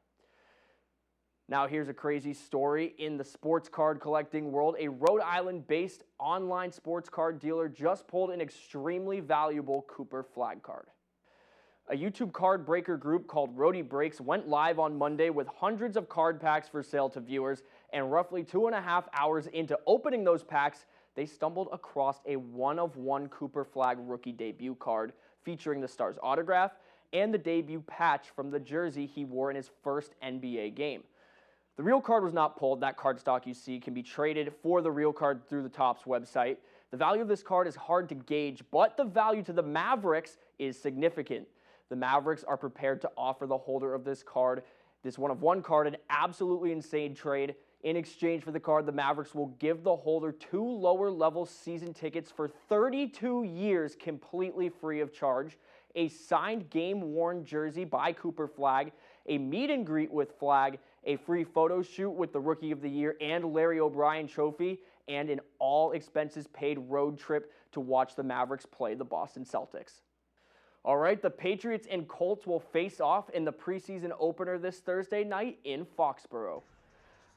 Now here's a crazy story in the sports card collecting world. A Rhode Island-based online sports card dealer just pulled an extremely valuable Cooper flag card. A YouTube card breaker group called Rhody Breaks went live on Monday with hundreds of card packs for sale to viewers, and roughly 2.5 hours into opening those packs, they stumbled across a one-of-one Cooper flag rookie debut card featuring the star's autograph and the debut patch from the jersey he wore in his first NBA game. The real card was not pulled. That card stock you see can be traded for the real card through the Topps website. The value of this card is hard to gauge, but the value to the Mavericks is significant. The Mavericks are prepared to offer the holder of this card, this one-of-one card, an absolutely insane trade. In exchange for the card, the Mavericks will give the holder 2 lower-level season tickets for 32 years completely free of charge, a signed game-worn jersey by Cooper Flag, a meet-and-greet with Flag, a free photo shoot with the Rookie of the Year and Larry O'Brien trophy, and an all-expenses-paid road trip to watch the Mavericks play the Boston Celtics. All right, the Patriots and Colts will face off in the preseason opener this Thursday night in Foxborough.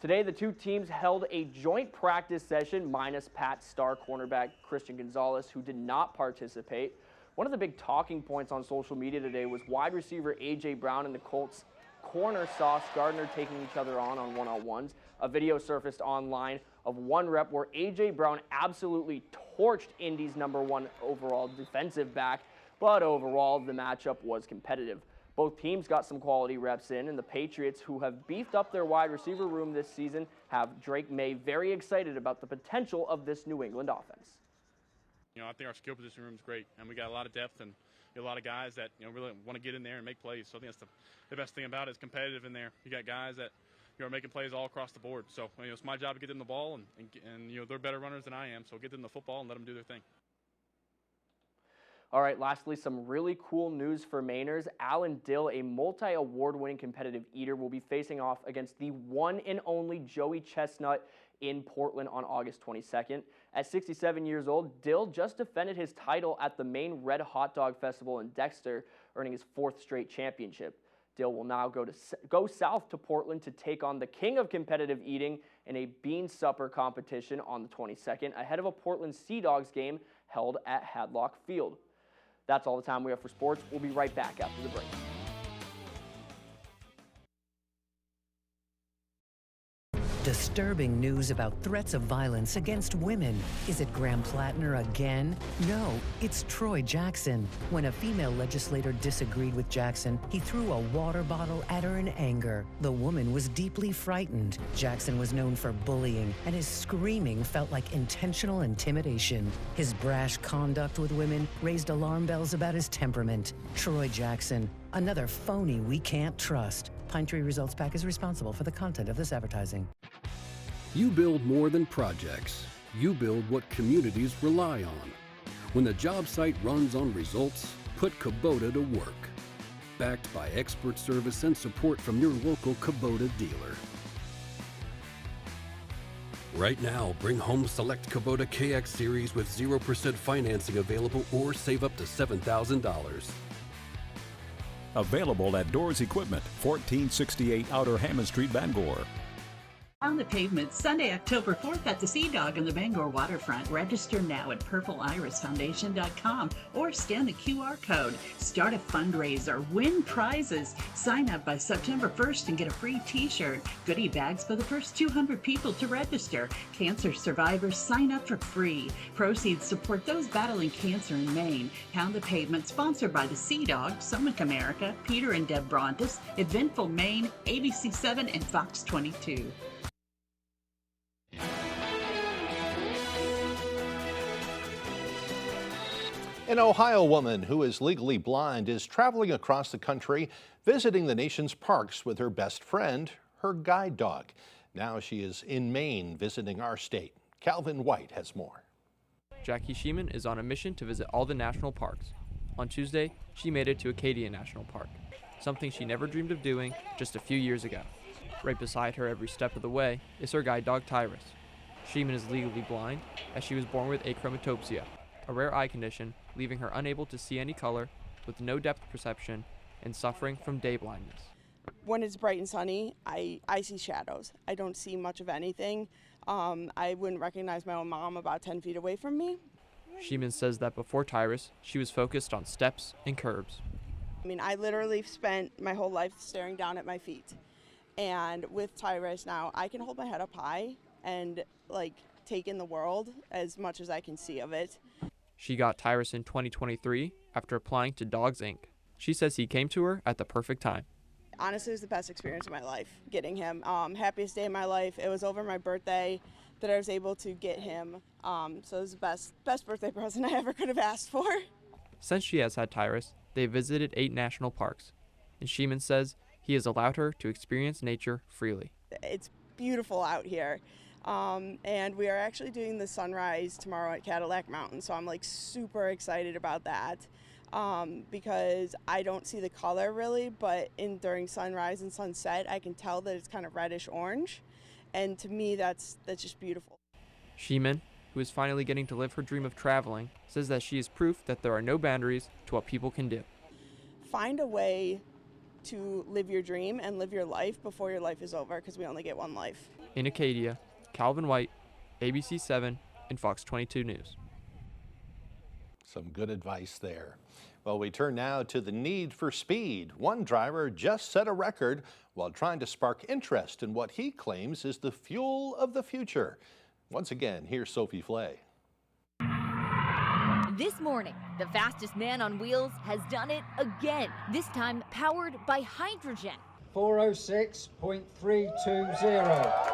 Today, the two teams held a joint practice session, minus Pat's star cornerback Christian Gonzalez, who did not participate. One of the big talking points on social media today was wide receiver A.J. Brown and the Colts corner Sauce Gardner taking each other on one-on-ones. A video surfaced online of one rep where A.J. Brown absolutely torched Indy's #1 overall defensive back, but overall the matchup was competitive. Both teams got some quality reps in, and the Patriots, who have beefed up their wide receiver room this season, have Drake May very excited about the potential of this New England offense. I think our skill position room is great, and we got a lot of depth and a lot of guys that really want to get in there and make plays. So I think that's the best thing about it. It's competitive in there. You got guys that are making plays all across the board. So it's my job to get them the ball, and they're better runners than I am. So get them the football and let them do their thing. All right, lastly, some really cool news for Mainers. Alan Dill, a multi-award-winning competitive eater, will be facing off against the one and only Joey Chestnut in Portland on August 22nd. At 67 years old, Dill just defended his title at the Maine Red Hot Dog Festival in Dexter, earning his 4th straight championship. Dill will now go south to Portland to take on the king of competitive eating in a bean supper competition on the 22nd, ahead of a Portland Sea Dogs game held at Hadlock Field. That's all the time we have for sports. We'll be right back after the break. Disturbing news about threats of violence against women. Is it Graham Plattner again? No, it's Troy Jackson. When a female legislator disagreed with Jackson, he threw a water bottle at her in anger. The woman was deeply frightened. Jackson was known for bullying, and his screaming felt like intentional intimidation. His brash conduct with women raised alarm bells about his temperament. Troy Jackson, another phony we can't trust. Pine Tree Results PAC is responsible for the content of this advertising. You build more than projects. You build what communities rely on. When the job site runs on results, put Kubota to work. Backed by expert service and support from your local Kubota dealer. Right now, bring home select Kubota KX Series with 0% financing available or save up to $7,000. Available at Doors Equipment, 1468 Outer Hammond Street, Bangor. On the pavement, Sunday, October 4th at the Sea Dog on the Bangor waterfront. Register now at purpleirisfoundation.com or scan the QR code. Start a fundraiser, win prizes. Sign up by September 1st and get a free t-shirt. Goodie bags for the first 200 people to register. Cancer survivors sign up for free. Proceeds support those battling cancer in Maine. Pound the Pavement, sponsored by the Sea Dog, Summit America, Peter and Deb Brontis, Eventful Maine, ABC7, and Fox 22. An Ohio woman who is legally blind is traveling across the country, visiting the nation's parks with her best friend, her guide dog. Now she is in Maine visiting our state. Calvin White has more. Jackie Sheeman is on a mission to visit all the national parks. On Tuesday, she made it to Acadia National Park, something she never dreamed of doing just a few years ago. Right beside her every step of the way is her guide dog Tyrus. Sheeman is legally blind, as she was born with achromatopsia, a rare eye condition leaving her unable to see any color, with no depth perception, and suffering from day blindness. When it's bright and sunny, I see shadows. I don't see much of anything. I wouldn't recognize my own mom about 10 feet away from me. Sheeman says that before Tyrus, she was focused on steps and curbs. I mean, I literally spent my whole life staring down at my feet. And with Tyrus now, I can hold my head up high and take in the world as much as I can see of it. She got Tyrus in 2023 after applying to Dogs Inc. She says he came to her at the perfect time. Honestly, it was the best experience of my life, getting him. Happiest day of my life. It was over my birthday that I was able to get him. So it was the best birthday present I ever could have asked for. Since she has had Tyrus, they visited 8 national parks, and Sheeman says he has allowed her to experience nature freely. It's beautiful out here. And we are actually doing the sunrise tomorrow at Cadillac Mountain, so I'm super excited about that because I don't see the color really, but during sunrise and sunset I can tell that it's kind of reddish orange, and to me that's just beautiful. Sheeman, who is finally getting to live her dream of traveling, says that she is proof that there are no boundaries to what people can do. Find a way to live your dream and live your life before your life is over, because we only get one life. In Acadia, Calvin White, ABC 7, and Fox 22 News. Some good advice there. Well, we turn now to the need for speed. One driver just set a record while trying to spark interest in what he claims is the fuel of the future. Once again, here's Sophie Flay. This morning, the fastest man on wheels has done it again, this time powered by hydrogen. 406.320.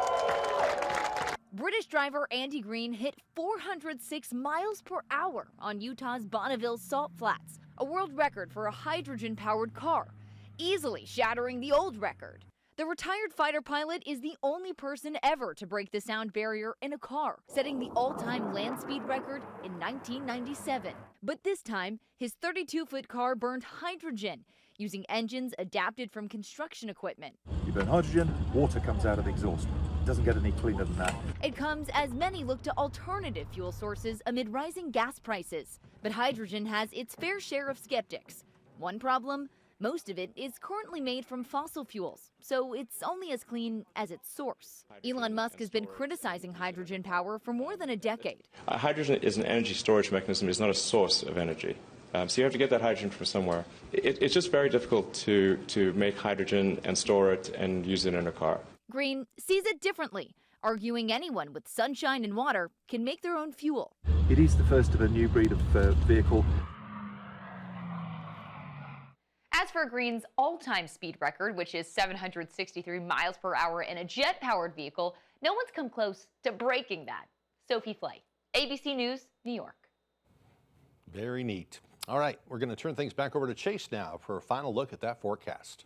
British driver Andy Green hit 406 miles per hour on Utah's Bonneville Salt Flats, a world record for a hydrogen-powered car, easily shattering the old record. The retired fighter pilot is the only person ever to break the sound barrier in a car, setting the all-time land speed record in 1997. But this time, his 32-foot car burned hydrogen, using engines adapted from construction equipment. You burn hydrogen, water comes out of the exhaust. It doesn't get any cleaner than that. It comes as many look to alternative fuel sources amid rising gas prices. But hydrogen has its fair share of skeptics. One problem? Most of it is currently made from fossil fuels, so it's only as clean as its source. Elon Musk has been criticizing hydrogen power for more than a decade. Hydrogen is an energy storage mechanism. It's not a source of energy. So you have to get that hydrogen from somewhere. It's just very difficult to make hydrogen and store it and use it in a car. Green sees it differently, arguing anyone with sunshine and water can make their own fuel. It is the first of a new breed of vehicle. As for Green's all-time speed record, which is 763 miles per hour in a jet-powered vehicle, no one's come close to breaking that. Sophie Flay, ABC News, New York. Very neat. All right, we're going to turn things back over to Chase now for a final look at that forecast.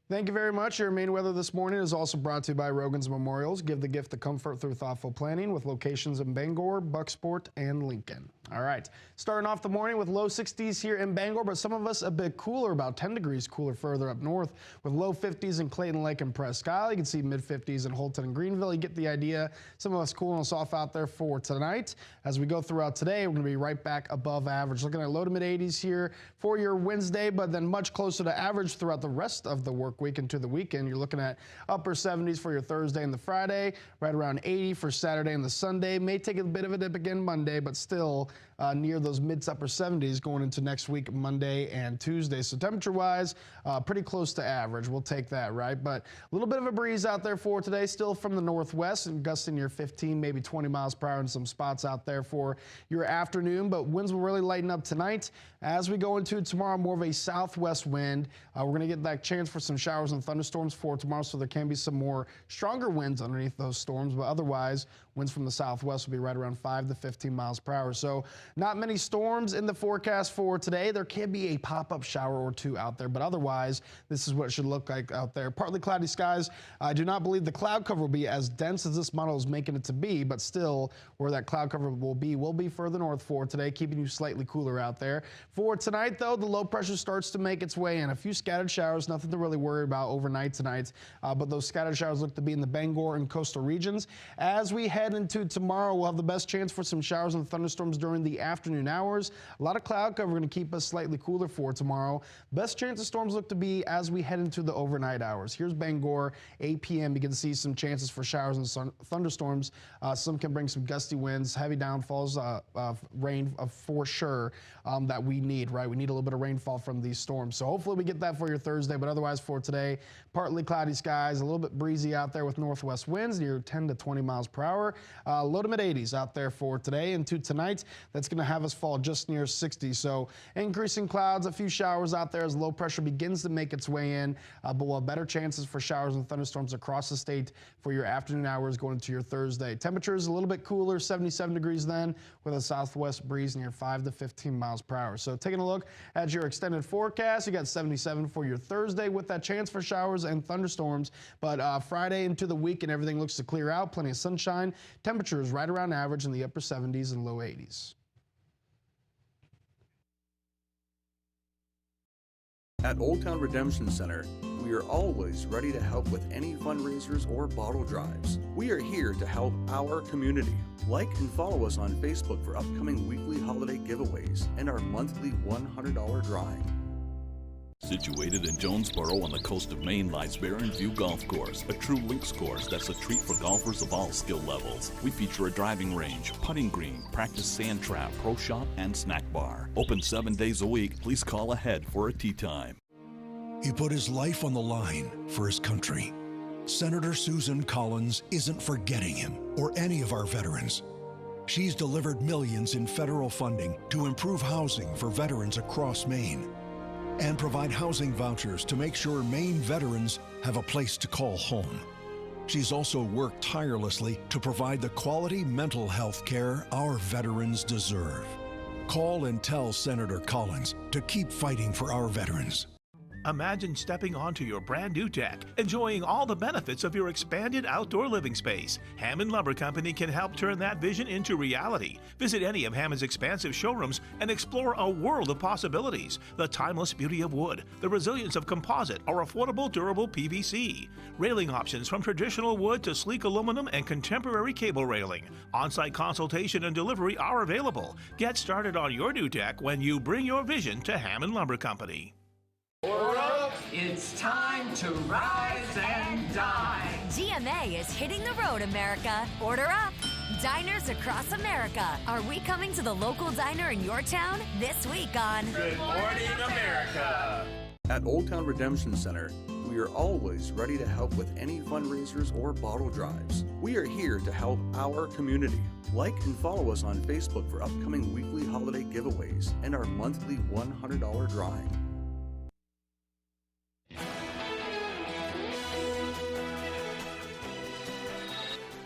Thank you very much. Your main weather this morning is also brought to you by Rogan's Memorials. Give the gift of comfort through thoughtful planning with locations in Bangor, Bucksport, and Lincoln. All right, starting off the morning with low 60s here in Bangor, but some of us a bit cooler, about 10 degrees cooler further up north with low 50s in Clayton Lake and Presque Isle. You can see mid 50s in Holton and Greenville. You get the idea. Some of us cooling us off out there for tonight. As we go throughout today, we're going to be right back above average. Looking at low to mid 80s here for your Wednesday, but then much closer to average throughout the rest of the work week into the weekend. You're looking at upper 70s for your Thursday and the Friday, right around 80 for Saturday and the Sunday. May take a bit of a dip again Monday, but still near those mid to upper 70s going into next week, Monday and Tuesday. So temperature-wise, pretty close to average. We'll take that, right? But a little bit of a breeze out there for today, still from the northwest and gusting near 15, maybe 20 miles per hour in some spots out there for your afternoon. But winds will really lighten up tonight. As we go into tomorrow, more of a southwest wind. We're going to get that chance for some showers and thunderstorms for tomorrow, so there can be some more stronger winds underneath those storms. But otherwise, winds from the southwest will be right around 5 to 15 miles per hour. So not many storms in the forecast for today. There can be a pop-up shower or two out there, but otherwise, this is what it should look like out there. Partly cloudy skies. I do not believe the cloud cover will be as dense as this model is making it to be, but still, where that cloud cover will be further north for today, keeping you slightly cooler out there. For tonight, though, the low pressure starts to make its way in. A few scattered showers, nothing to really worry about overnight tonight, but those scattered showers look to be in the Bangor and coastal regions. As we head into tomorrow, we'll have the best chance for some showers and thunderstorms during the afternoon hours. A lot of cloud cover going to keep us slightly cooler for tomorrow. Best chance of storms look to be as we head into the overnight hours. Here's Bangor, 8 p.m. You can see some chances for showers and thunderstorms. Some can bring some gusty winds, heavy downfalls, rain for sure that we need, right? We need a little bit of rainfall from these storms. So hopefully we get that for your Thursday, but otherwise for today, partly cloudy skies, a little bit breezy out there with northwest winds near 10 to 20 miles per hour. Low to mid 80s out there for today, and to tonight, that's going to have us fall just near 60. So increasing clouds, a few showers out there as low pressure begins to make its way in, but we'll have better chances for showers and thunderstorms across the state for your afternoon hours going into your Thursday. Temperatures a little bit cooler, 77 degrees then, with a southwest breeze near 5 to 15 miles per hour. So taking a look at your extended forecast, you got 77 for your Thursday with that chance for showers and thunderstorms, but Friday into the week and everything looks to clear out, plenty of sunshine, temperatures right around average in the upper 70s and low 80s. At Old Town Redemption Center, we are always ready to help with any fundraisers or bottle drives. We are here to help our community. Like and follow us on Facebook for upcoming weekly holiday giveaways and our monthly $100 drawing. Situated in Jonesboro on the coast of Maine lies Barren View Golf Course, a true links course that's a treat for golfers of all skill levels. We feature a driving range, putting green, practice sand trap, pro shop, and snack bar. Open 7 days a week. Please call ahead for a tee time. He put his life on the line for his country. Senator Susan Collins isn't forgetting him or any of our veterans. She's delivered millions in federal funding to improve housing for veterans across Maine and provide housing vouchers to make sure Maine veterans have a place to call home. She's also worked tirelessly to provide the quality mental health care our veterans deserve. Call and tell Senator Collins to keep fighting for our veterans. Imagine stepping onto your brand new deck, enjoying all the benefits of your expanded outdoor living space. Hammond Lumber Company can help turn that vision into reality. Visit any of Hammond's expansive showrooms and explore a world of possibilities. The timeless beauty of wood, the resilience of composite or affordable durable PVC. Railing options from traditional wood to sleek aluminum and contemporary cable railing. On-site consultation and delivery are available. Get started on your new deck when you bring your vision to Hammond Lumber Company. It's time to rise and dine. GMA is hitting the road, America. Order up. Diners across America. Are we coming to the local diner in your town this week on Good Morning America? At Old Town Redemption Center, we are always ready to help with any fundraisers or bottle drives. We are here to help our community. Like and follow us on Facebook for upcoming weekly holiday giveaways and our monthly $100 drawing.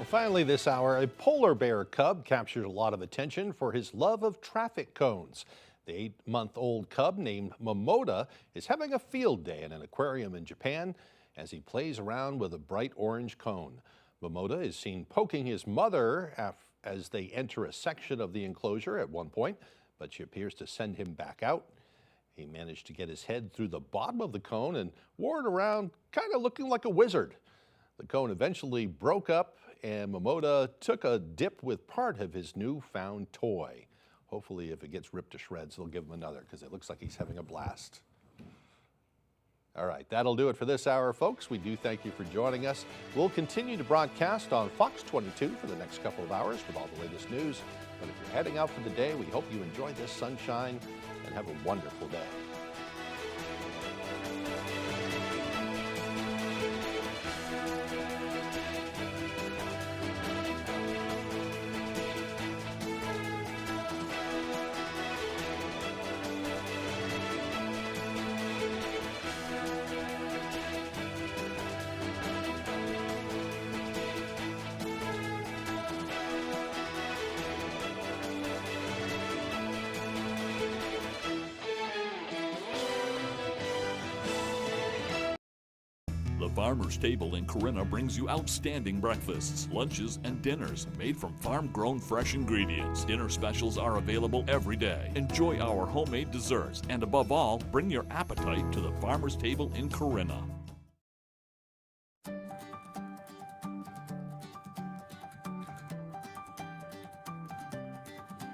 Finally this hour, a polar bear cub captured a lot of attention for his love of traffic cones. The 8-month-old cub named Momoda is having a field day in an aquarium in Japan as he plays around with a bright orange cone. Momoda is seen poking his mother as they enter a section of the enclosure at one point, but she appears to send him back out. He managed to get his head through the bottom of the cone and wore it around, kind of looking like a wizard. The cone eventually broke up and Momoda took a dip with part of his newfound toy. Hopefully if it gets ripped to shreds, they'll give him another because it looks like he's having a blast. All right, that'll do it for this hour, folks. We do thank you for joining us. We'll continue to broadcast on Fox 22 for the next couple of hours with all the latest news. But if you're heading out for the day, we hope you enjoy this sunshine and have a wonderful day. The Farmer's Table in Corinna brings you outstanding breakfasts, lunches, and dinners made from farm-grown fresh ingredients. Dinner specials are available every day. Enjoy our homemade desserts, and above all, bring your appetite to the Farmer's Table in Corinna.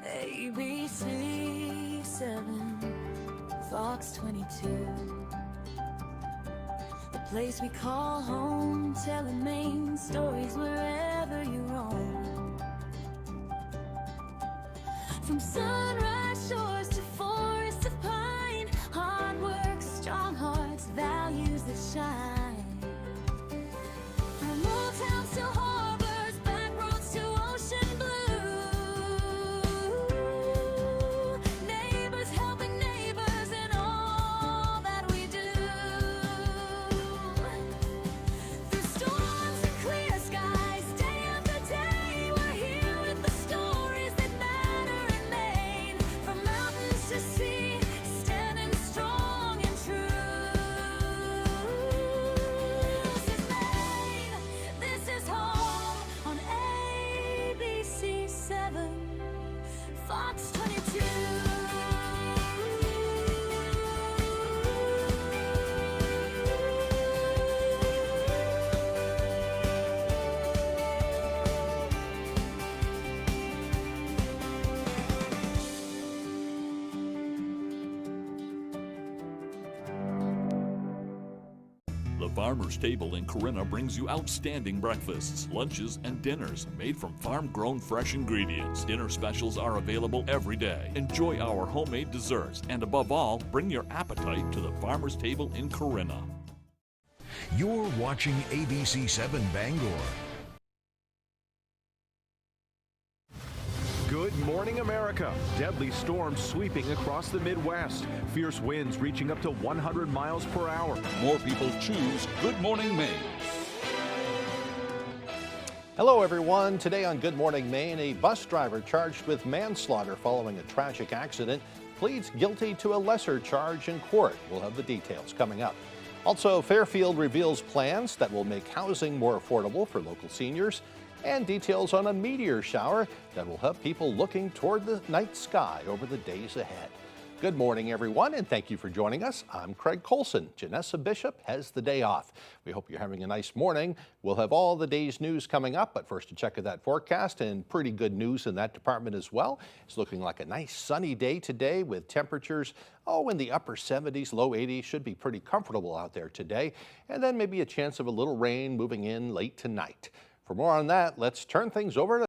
ABC 7, Fox 22. The place we call home, telling Maine stories wherever you roam. From sunrise shores to forests of pine, hard work, strong hearts, values that shine. From old towns to harbors, back roads to ocean blue. Neighbors helping neighbors in all that we do. Through storms and clear skies, day after day, we're here with the stories that matter in Maine. The Farmer's Table in Corinna brings you outstanding breakfasts, lunches, and dinners made from farm-grown fresh ingredients. Dinner specials are available every day. Enjoy our homemade desserts, and above all, bring your appetite to the Farmer's Table in Corinna. You're watching ABC 7 Bangor. Good morning, America. Deadly storms sweeping across the Midwest. Fierce winds reaching up to 100 miles per hour. More people choose Good Morning Maine. Hello, everyone. Today on Good Morning Maine, a bus driver charged with manslaughter following a tragic accident pleads guilty to a lesser charge in court. We'll have the details coming up. Also, Fairfield reveals plans that will make housing more affordable for local seniors, and details on a meteor shower that will have people looking toward the night sky over the days ahead. Good morning, everyone, and thank you for joining us. I'm Craig Colson. Janessa Bishop has the day off. We hope you're having a nice morning. We'll have all the day's news coming up, but first a check of that forecast, and pretty good news in that department as well. It's looking like a nice sunny day today with temperatures, in the upper 70s, low 80s. Should be pretty comfortable out there today, and then maybe a chance of a little rain moving in late tonight. For more on that, let's turn things over to